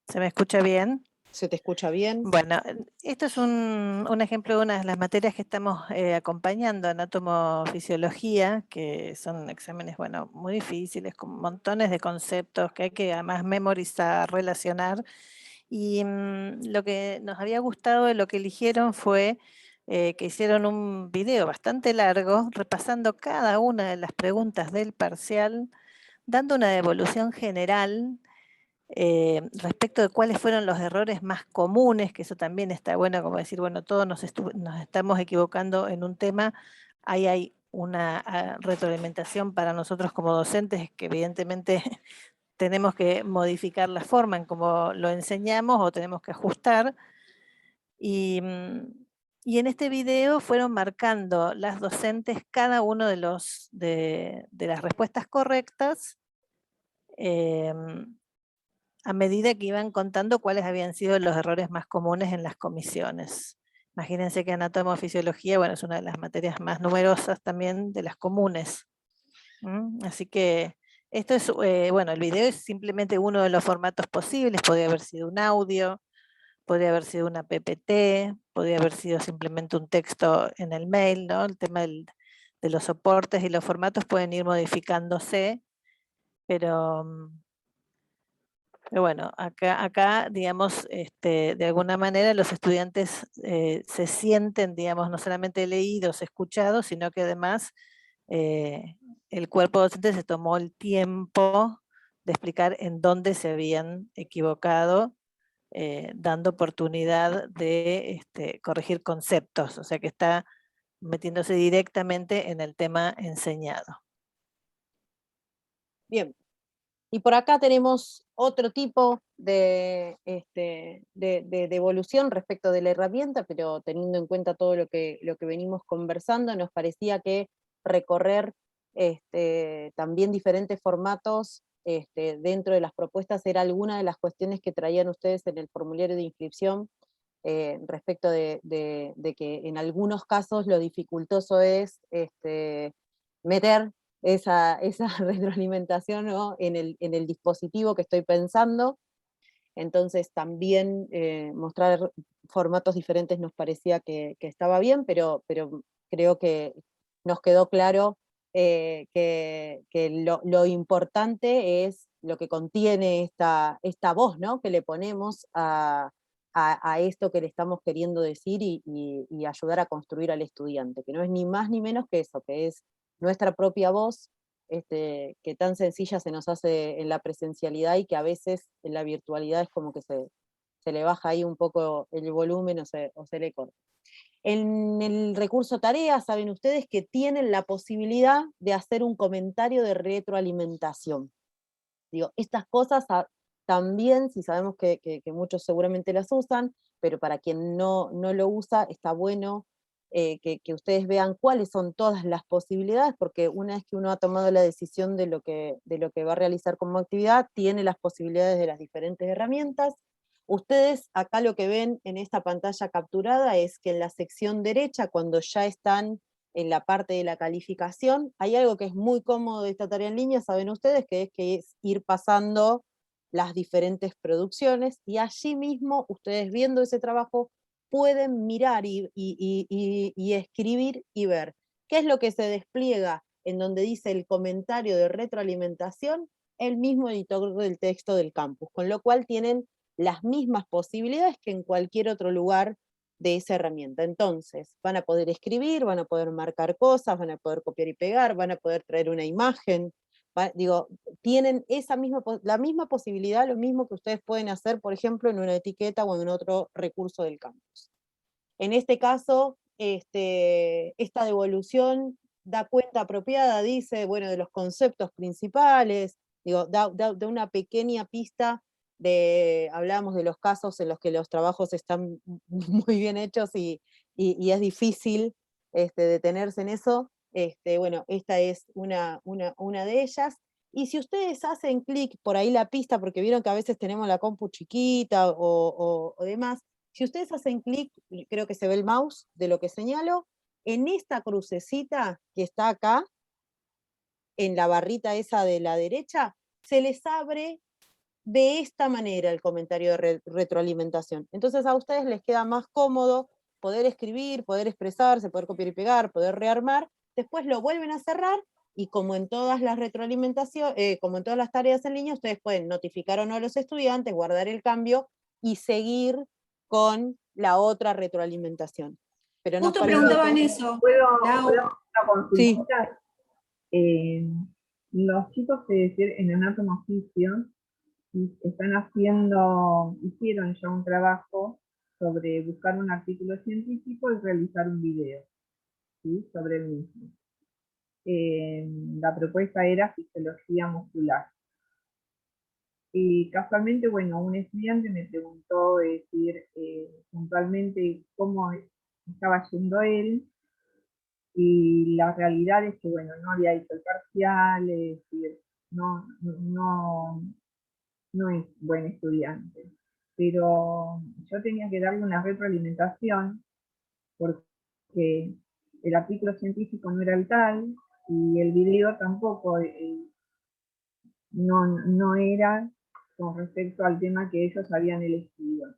H: ¿Se me escucha bien?
C: ¿Se te escucha bien?
H: Bueno, esto es un ejemplo de una de las materias que estamos acompañando, anatomofisiología, que son exámenes, bueno, muy difíciles, con montones de conceptos que hay que además memorizar, relacionar. Y lo que nos había gustado de lo que eligieron fue que hicieron un video bastante largo, repasando cada una de las preguntas del parcial, dando una devolución general respecto de cuáles fueron los errores más comunes, que eso también está bueno, como decir, bueno, todos nos estamos equivocando en un tema, ahí hay una retroalimentación para nosotros como docentes, que evidentemente tenemos que modificar la forma en cómo lo enseñamos o tenemos que ajustar, y Y en este video fueron marcando las docentes cada uno de las respuestas correctas, a medida que iban contando cuáles habían sido los errores más comunes en las comisiones. Imagínense que anatomofisiología, bueno, es una de las materias más numerosas también de las comunes. Así que esto es, bueno, el video es simplemente uno de los formatos posibles, podría haber sido un audio, podría haber sido una PPT, podría haber sido simplemente un texto en el mail, ¿no? El tema de los soportes y los formatos pueden ir modificándose, pero bueno, acá digamos, de alguna manera los estudiantes se sienten, digamos, no solamente leídos, escuchados, sino que además el cuerpo docente se tomó el tiempo de explicar en dónde se habían equivocado, dando oportunidad de corregir conceptos, o sea que está metiéndose directamente en el tema enseñado.
C: Bien. Y por acá tenemos otro tipo de evolución respecto de la herramienta, pero teniendo en cuenta todo lo que venimos conversando, nos parecía que recorrer también diferentes formatos dentro de las propuestas era alguna de las cuestiones que traían ustedes en el formulario de inscripción, respecto de que en algunos casos lo dificultoso es meter esa retroalimentación, ¿no? en el dispositivo que estoy pensando. Entonces también mostrar formatos diferentes nos parecía que estaba bien, pero creo que nos quedó claro que lo importante es lo que contiene esta voz, ¿no? que le ponemos a esto que le estamos queriendo decir y ayudar a construir al estudiante, que no es ni más ni menos que eso, que es nuestra propia voz, que tan sencilla se nos hace en la presencialidad y que a veces en la virtualidad es como que se le baja ahí un poco el volumen o se le corta. En el recurso tarea, saben ustedes que tienen la posibilidad de hacer un comentario de retroalimentación. Digo, estas cosas también, si sabemos que muchos seguramente las usan, pero para quien no lo usa, está bueno que ustedes vean cuáles son todas las posibilidades, porque una vez que uno ha tomado la decisión de lo que va a realizar como actividad, tiene las posibilidades de las diferentes herramientas. Ustedes acá lo que ven en esta pantalla capturada es que en la sección derecha, cuando ya están en la parte de la calificación, hay algo que es muy cómodo de esta tarea en línea, saben ustedes, que es ir pasando las diferentes producciones, y allí mismo, ustedes viendo ese trabajo, pueden mirar y escribir y ver qué es lo que se despliega en donde dice el comentario de retroalimentación, el mismo editor del texto del campus, con lo cual tienen las mismas posibilidades que en cualquier otro lugar de esa herramienta. Entonces, van a poder escribir, van a poder marcar cosas, van a poder copiar y pegar, van a poder traer una imagen, digo, tienen la misma posibilidad, lo mismo que ustedes pueden hacer, por ejemplo, en una etiqueta o en otro recurso del campus. En este caso, esta devolución da cuenta apropiada, dice, bueno, de los conceptos principales, digo, da una pequeña pista hablábamos de los casos en los que los trabajos están muy bien hechos y es difícil detenerse en eso. Bueno, esta es una de ellas. Y si ustedes hacen clic por ahí la pista, porque vieron que a veces tenemos la compu chiquita o demás, si ustedes hacen clic, creo que se ve el mouse de lo que señalo, en esta crucecita que está acá, en la barrita esa de la derecha, se les abre de esta manera el comentario de retroalimentación. Entonces a ustedes les queda más cómodo poder escribir, poder expresarse, poder copiar y pegar, poder rearmar, después lo vuelven a cerrar, y como en todas las como en todas las tareas en línea, ustedes pueden notificar o no a los estudiantes, guardar el cambio y seguir con la otra retroalimentación. Pero
A: justo preguntaban eso.
J: ¿Puedo
A: Lau.
J: una consultita? Sí. Los chicos en Anatomofisio hicieron ya un trabajo sobre buscar un artículo científico y realizar un video, ¿sí?, sobre el mismo. La propuesta era fisiología muscular. Y casualmente, bueno, un estudiante me preguntó, puntualmente, cómo estaba yendo él, y la realidad es que, bueno, no había hecho el parcial, es decir, no es buen estudiante. Pero yo tenía que darle una retroalimentación porque el artículo científico no era el tal y el video tampoco no era con respecto al tema que ellos habían elegido.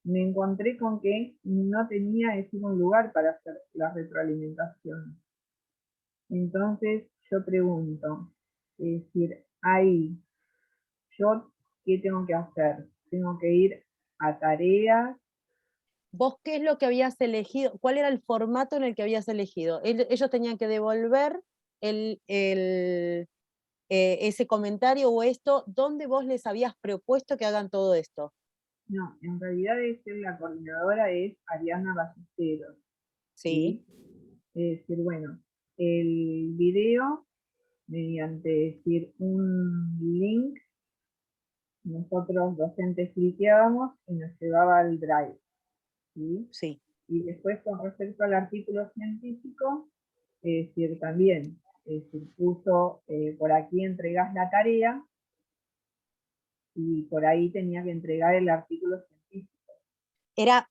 J: Me encontré con que no tenía un lugar para hacer la retroalimentación. Entonces yo pregunto, es decir, ahí, ¿yo qué tengo que hacer? ¿Tengo que ir a tareas?
C: ¿Vos qué es lo que habías elegido? ¿Cuál era el formato en el que habías elegido? Ellos tenían que devolver ese comentario o esto, ¿dónde vos les habías propuesto que hagan todo esto?
J: No, en realidad la coordinadora es Ariana Ballesteros.
C: Sí.
J: Es decir, bueno, el video, mediante un link, nosotros docentes cliqueábamos y nos llevaba al Drive. ¿Sí?
C: Sí.
J: Y después, con respecto al artículo científico, es decir, también puso por aquí entregás la tarea y por ahí tenía que entregar el artículo científico.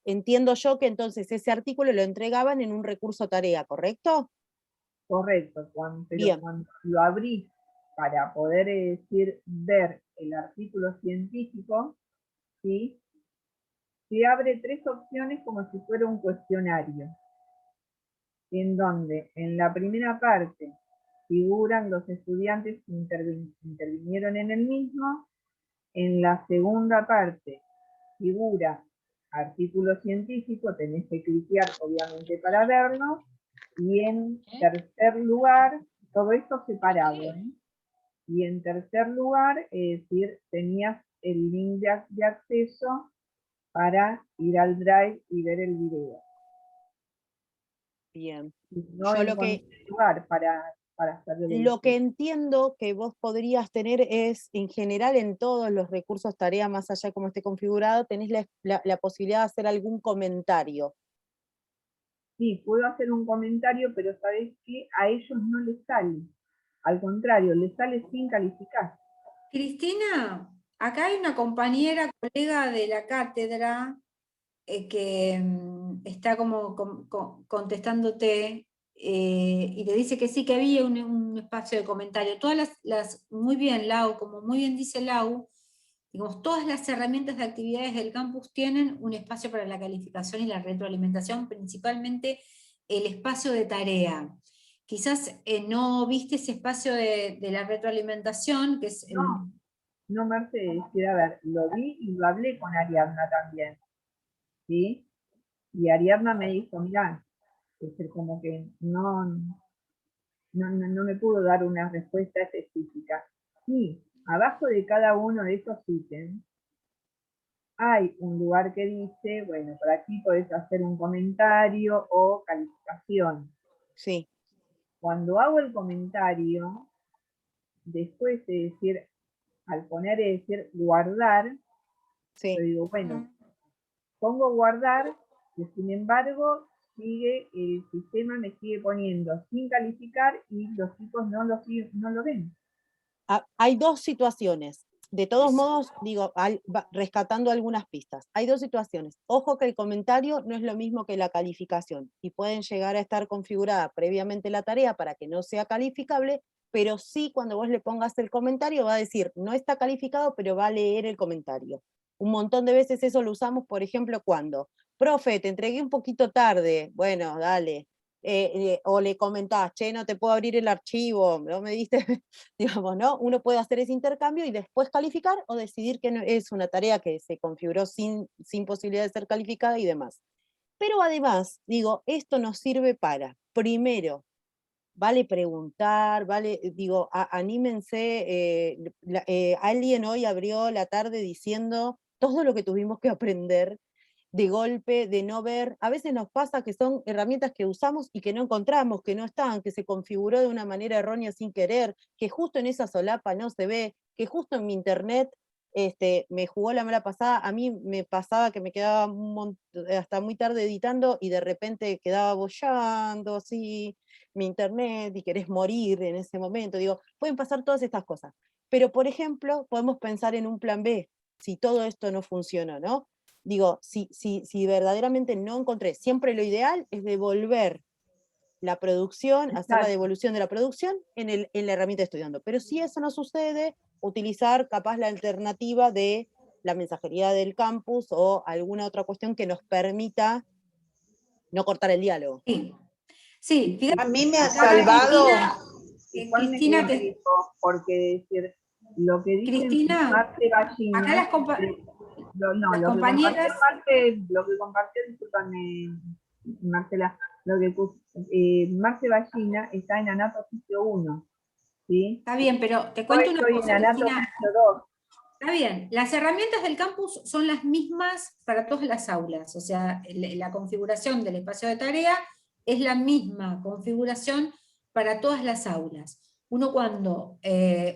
C: Entiendo yo que entonces ese artículo lo entregaban en un recurso tarea, ¿correcto?
J: Correcto, pero cuando lo abrí para poder ver el artículo científico, ¿sí? Se abre 3 opciones como si fuera un cuestionario, en donde en la primera parte figuran los estudiantes que intervinieron en el mismo, en la segunda parte figura artículo científico, tenés que cliquear obviamente para verlo, y en tercer lugar, todo esto separado, y en tercer lugar, es decir, tenías el link de acceso para ir al Drive y ver el video.
C: Bien.
J: No encontré lugar para hacer
C: lo que entiendo que vos podrías tener es, en general, en todos los recursos tarea, más allá de cómo esté configurado, tenés la posibilidad de hacer algún comentario.
J: Sí, puedo hacer un comentario, pero sabés que a ellos no les sale. Al contrario, les sale sin calificar.
A: Cristina, acá hay una compañera, colega de la cátedra, que está como contestándote, y te dice que sí, que había un espacio de comentario. Todas muy bien, Lau, como muy bien dice Lau, digamos, todas las herramientas de actividades del campus tienen un espacio para la calificación y la retroalimentación, principalmente el espacio de tarea. Quizás no viste ese espacio de la retroalimentación, que es...
J: No, Mercedes, a ver, lo vi y lo hablé con Ariadna también, ¿sí? Y Ariadna me dijo, mirá, como que no me pudo dar una respuesta específica. Sí, abajo de cada uno de esos ítems hay un lugar que dice, bueno, por aquí podés hacer un comentario o calificación.
C: Sí.
J: Cuando hago el comentario, después de decir, al poner guardar,
C: sí.
J: yo digo, bueno, pongo guardar, y sin embargo, el sistema me sigue poniendo sin calificar y los chicos no lo ven.
C: Hay 2 situaciones. De todos modos, digo, rescatando algunas pistas. Hay 2 situaciones. Ojo que el comentario no es lo mismo que la calificación y pueden llegar a estar configurada previamente la tarea para que no sea calificable, pero sí cuando vos le pongas el comentario va a decir, no está calificado, pero va a leer el comentario. Un montón de veces eso lo usamos, por ejemplo, cuando, profe, te entregué un poquito tarde, bueno, dale. O le comentás, che, no te puedo abrir el archivo, no me diste, digamos, ¿no? Uno puede hacer ese intercambio y después calificar o decidir que no, es una tarea que se configuró sin posibilidad de ser calificada y demás. Pero además, digo, esto nos sirve para, primero, vale preguntar, vale, digo, anímense, alguien hoy abrió la tarde diciendo todo lo que tuvimos que aprender de golpe, de no ver, a veces nos pasa que son herramientas que usamos y que no encontramos, que no están, que se configuró de una manera errónea sin querer, que justo en esa solapa no se ve, que justo en mi internet me jugó la mala pasada. A mí me pasaba que me quedaba hasta muy tarde editando y de repente quedaba boyando así mi internet y querés morir en ese momento. Digo, pueden pasar todas estas cosas. Pero, por ejemplo, podemos pensar en un plan B, si todo esto no funciona, ¿no? Digo, si verdaderamente no encontré, siempre lo ideal es devolver la producción, hacer la devolución de la producción en la herramienta de estudiando. Pero si eso no sucede, utilizar capaz la alternativa de la mensajería del campus o alguna otra cuestión que nos permita no cortar el diálogo.
A: Sí, fíjate,
E: a mí me ha salvado.
J: Igual me
A: Cristina,
J: explico, porque decir, lo que dice
A: Cristina,
J: Marte Ballina,
A: acá las compañeras...
J: lo que compartió, discúlpame, Marcela, lo que Marte Ballina está en Anato Oficio 1, ¿sí?
A: Está bien, pero te cuento una
J: Estoy
A: cosa,
J: en Anato
A: Cristina.
J: Oficio 2.
A: Está bien, las herramientas del campus son las mismas para todas las aulas, o sea, la configuración del espacio de tarea es la misma configuración para todas las aulas. Uno cuando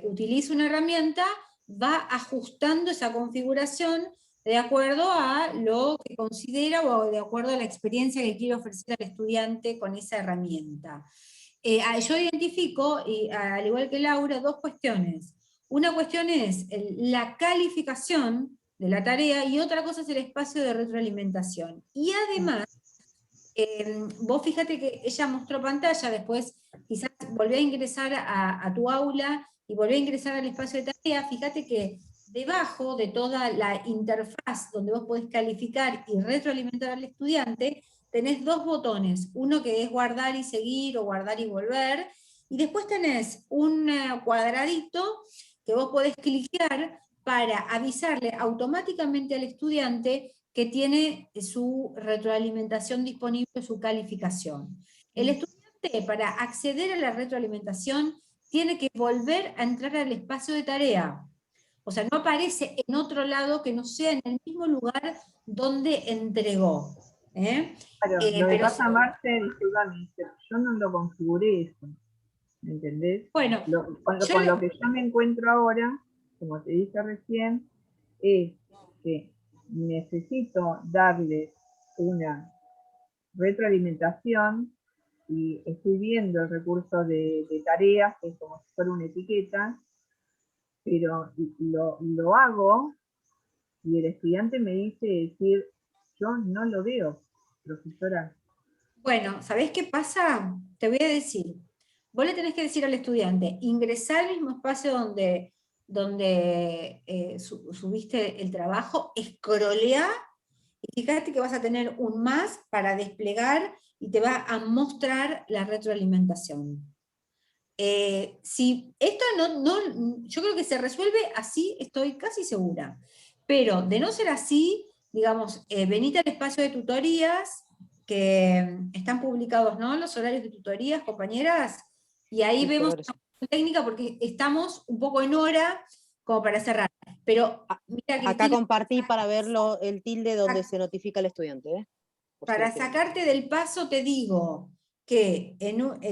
A: utiliza una herramienta va ajustando esa configuración de acuerdo a lo que considera o de acuerdo a la experiencia que quiere ofrecer al estudiante con esa herramienta. Yo identifico, y al igual que Laura, dos cuestiones. Una cuestión es la calificación de la tarea y otra cosa es el espacio de retroalimentación. Y además, vos fíjate que ella mostró pantalla, después quizás volvió a ingresar a tu aula y volvió a ingresar al espacio de tarea, fíjate que debajo de toda la interfaz donde vos podés calificar y retroalimentar al estudiante, tenés dos botones, uno que es guardar y seguir o guardar y volver, y después tenés un cuadradito que vos podés clicar para avisarle automáticamente al estudiante que tiene su retroalimentación disponible, su calificación. El estudiante, para acceder a la retroalimentación, tiene que volver a entrar al espacio de tarea. O sea, no aparece en otro lado que no sea en el mismo lugar donde entregó.
J: Claro, lo que pasa, Marce, disculpame, yo no lo configuré eso, ¿me entendés?
A: Bueno,
J: con lo que yo me encuentro ahora, como te dije recién, es que necesito darle una retroalimentación y estoy viendo el recurso de tareas, que es como si fuera una etiqueta, pero lo hago y el estudiante me dice decir, yo no lo veo, profesora.
A: Bueno, ¿sabés qué pasa? Te voy a decir. Vos le tenés que decir al estudiante, ingresar al mismo espacio donde subiste el trabajo, escrolear, y fíjate que vas a tener un más para desplegar y te va a mostrar la retroalimentación. Si esto yo creo que se resuelve así, estoy casi segura. Pero de no ser así, digamos, venite al espacio de tutorías, que están publicados, ¿no? Los horarios de tutorías, compañeras, y ahí vemos la técnica porque estamos un poco en hora como para cerrar. Pero mira,
C: acá compartí para verlo el tilde donde se notifica al estudiante.
A: Para sacarte del paso te digo que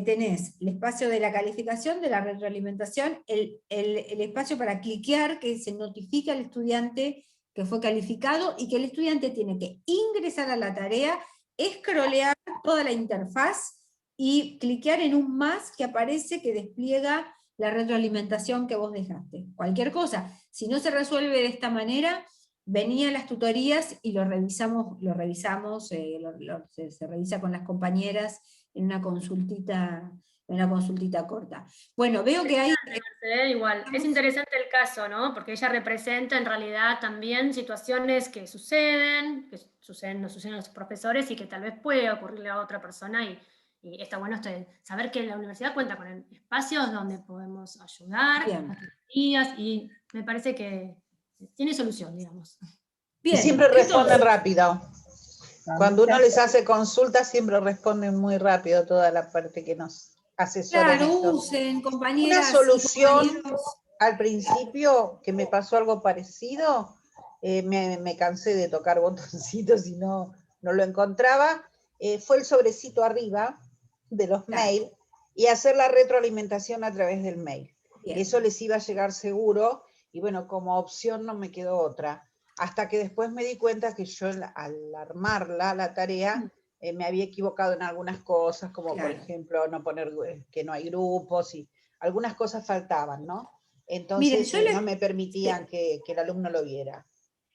A: tenés el espacio de la calificación, de la retroalimentación, el espacio para cliquear, que se notifica al estudiante que fue calificado, y que el estudiante tiene que ingresar a la tarea, escrolear toda la interfaz y cliquear en un más que aparece que despliega la retroalimentación que vos dejaste. Cualquier cosa, si no se resuelve de esta manera, venía a las tutorías y lo revisamos, se revisa con las compañeras en una consultita corta. Bueno, veo que hay...
B: Igual, es interesante el caso, ¿no? Porque ella representa en realidad también situaciones que suceden, no suceden a los profesores y que tal vez puede ocurrirle a otra persona, y está bueno saber que la universidad cuenta con espacios donde podemos ayudar, y me parece que tiene solución, digamos.
E: Bien, y siempre responden rápido. Cuando uno les hace consultas, siempre responden muy rápido toda la parte que nos asesoran.
A: Claro, usen, compañeras.
E: Una solución al principio, que me pasó algo parecido, me cansé de tocar botoncitos y no lo encontraba, fue el sobrecito arriba de los mails y hacer la retroalimentación a través del mail. Bien. Eso les iba a llegar seguro, Y bueno, como opción no me quedó otra. Hasta que después me di cuenta que yo al armarla, la tarea, me había equivocado en algunas cosas, como por ejemplo no poner que no hay grupos y algunas cosas faltaban, ¿no? Entonces no me permitían que el alumno lo viera.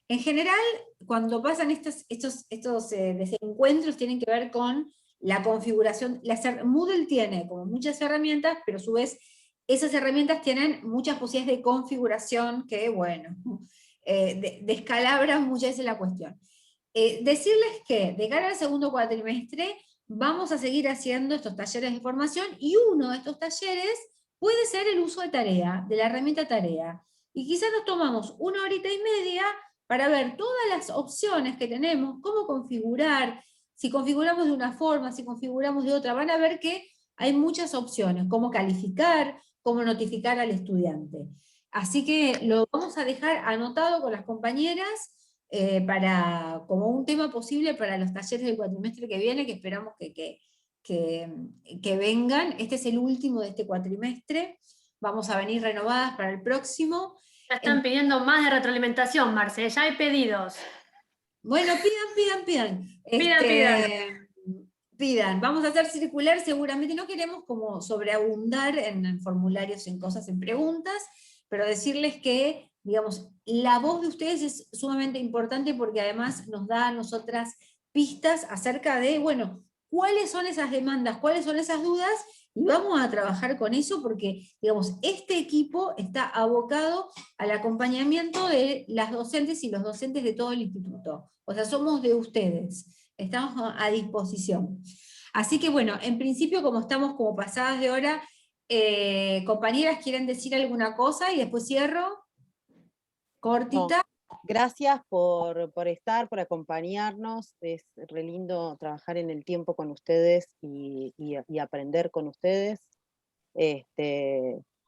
A: En general, cuando pasan estos desencuentros, tienen que ver con la configuración. Moodle tiene como muchas herramientas, pero a su vez esas herramientas tienen muchas posibilidades de configuración que, bueno, descalabran muchas veces la cuestión. Decirles que de cara al segundo cuatrimestre vamos a seguir haciendo estos talleres de formación, y uno de estos talleres puede ser el uso de tarea, de la herramienta tarea. Y quizás nos tomamos 1 horita y media para ver todas las opciones que tenemos, cómo configurar, si configuramos de una forma, si configuramos de otra. Van a ver que hay muchas opciones, cómo calificar, cómo notificar al estudiante. Así que lo vamos a dejar anotado con las compañeras como un tema posible para los talleres del cuatrimestre que viene, que esperamos que vengan. Este es el último de este cuatrimestre, vamos a venir renovadas para el próximo.
B: Ya están pidiendo más de retroalimentación, Marce, ya hay pedidos.
A: Bueno, pidan. Pidan. Vamos a hacer circular seguramente, no queremos como sobreabundar en formularios, en cosas, en preguntas, pero decirles que, digamos, la voz de ustedes es sumamente importante porque además nos da a nosotras pistas acerca de, bueno, cuáles son esas demandas, cuáles son esas dudas, y vamos a trabajar con eso porque, digamos, este equipo está abocado al acompañamiento de las docentes y los docentes de todo el instituto. O sea, somos de ustedes, estamos a disposición. Así que bueno, en principio, como estamos como pasadas de hora, compañeras, ¿quieren decir alguna cosa? Y después cierro. Cortita.
C: No, gracias por estar, por acompañarnos. Es re lindo trabajar en el tiempo con ustedes y aprender con ustedes.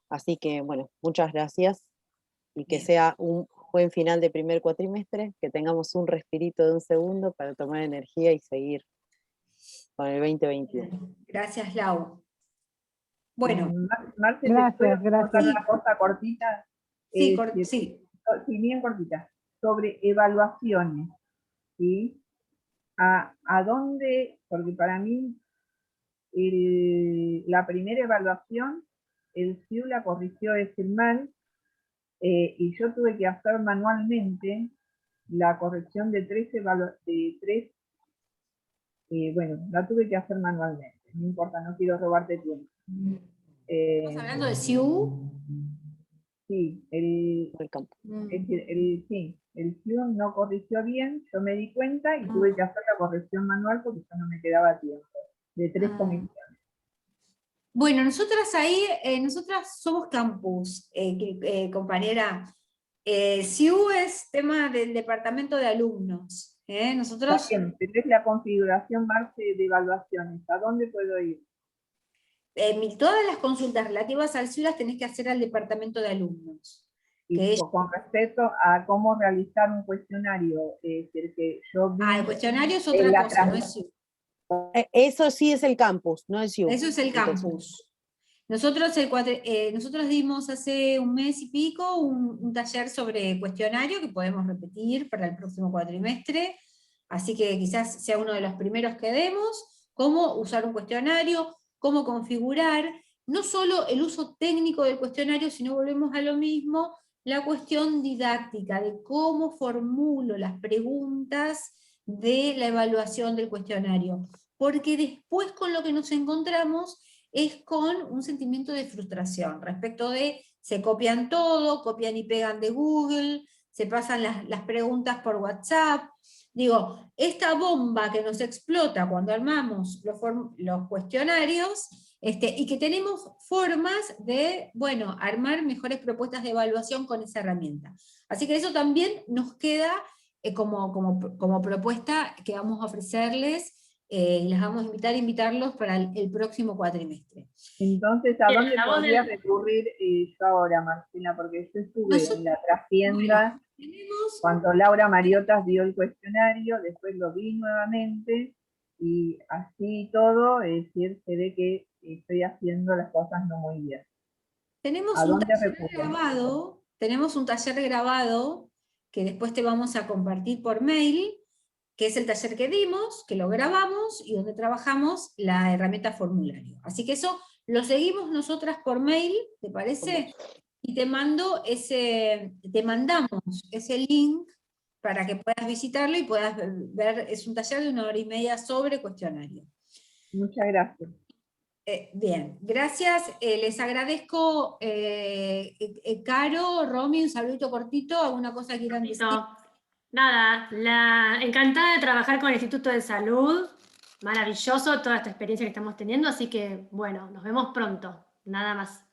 C: Así que, bueno, muchas gracias y que sea un buen final de primer cuatrimestre, que tengamos un respirito de un segundo para tomar energía y seguir con el 2021.
A: Gracias, Lau. Bueno.
J: Marce,
D: gracias.
J: Una cosa cortita.
A: Sí,
J: sí, bien cortita. Sobre evaluaciones. ¿Sí? ¿A dónde? Porque para mí la primera evaluación, el CIU la corrigió mal, y yo tuve que hacer manualmente la corrección de tres, bueno, la tuve que hacer manualmente, no importa, no quiero robarte tiempo.
A: ¿Estamos hablando de CIU?
J: Sí, el CIU no corrigió bien, yo me di cuenta y tuve que hacer la corrección manual porque ya no me quedaba tiempo, de 3 comisiones.
A: Bueno, nosotras ahí, nosotras somos campus, compañera. CIU es tema del departamento de alumnos. Nosotros...
J: También, es la configuración, Marce, de evaluaciones. ¿A dónde puedo ir?
A: Todas las consultas relativas al CIU las tenés que hacer al departamento de alumnos.
J: Y con respecto a cómo realizar un cuestionario, el
A: cuestionario es otra cosa, no es CIU.
C: Eso sí es el campus, no el CIU.
A: Eso es el campus. Nosotros dimos hace un mes y pico un taller sobre cuestionario que podemos repetir para el próximo cuatrimestre, así que quizás sea uno de los primeros que demos, cómo usar un cuestionario, cómo configurar, no solo el uso técnico del cuestionario, sino volvemos a lo mismo, la cuestión didáctica, de cómo formulo las preguntas de la evaluación del cuestionario. Porque después con lo que nos encontramos es con un sentimiento de frustración respecto de se copian todo, copian y pegan de Google, se pasan las preguntas por WhatsApp. Digo, esta bomba que nos explota cuando armamos los cuestionarios, y que tenemos formas de, bueno, armar mejores propuestas de evaluación con esa herramienta. Así que eso también nos queda como propuesta que vamos a ofrecerles, y les vamos a invitarlos para el próximo cuatrimestre.
J: Entonces, ¿a dónde podría recurrir yo ahora, Marcela? Porque yo estuve en la trastienda cuando Laura Mariotas dio el cuestionario, después lo vi nuevamente, y así todo, es decir, se ve que estoy haciendo las cosas no muy bien.
A: Tenemos un taller grabado tenemos un taller grabado que después te vamos a compartir por mail, que es el taller que dimos, que lo grabamos y donde trabajamos la herramienta formulario. Así que eso lo seguimos nosotras por mail, ¿te parece? Y te mandamos ese link para que puedas visitarlo y puedas ver, es un taller de 1 hora y media sobre cuestionario.
J: Muchas gracias.
A: Bien, gracias. Les agradezco, Caro, Romy, un saludito cortito, ¿alguna cosa quieran decir?
B: Nada, encantada de trabajar con el Instituto de Salud, maravilloso toda esta experiencia que estamos teniendo, así que bueno, nos vemos pronto, nada más.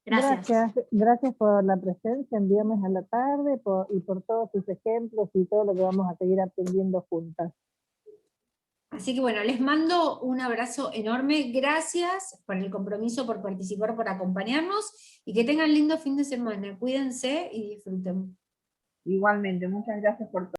B: Gracias.
D: Gracias por la presencia en Viernes a la Tarde y por todos sus ejemplos y todo lo que vamos a seguir aprendiendo juntas.
A: Así que bueno, les mando un abrazo enorme, gracias por el compromiso, por participar, por acompañarnos, y que tengan lindo fin de semana, cuídense y disfruten.
J: Igualmente, muchas gracias por todo.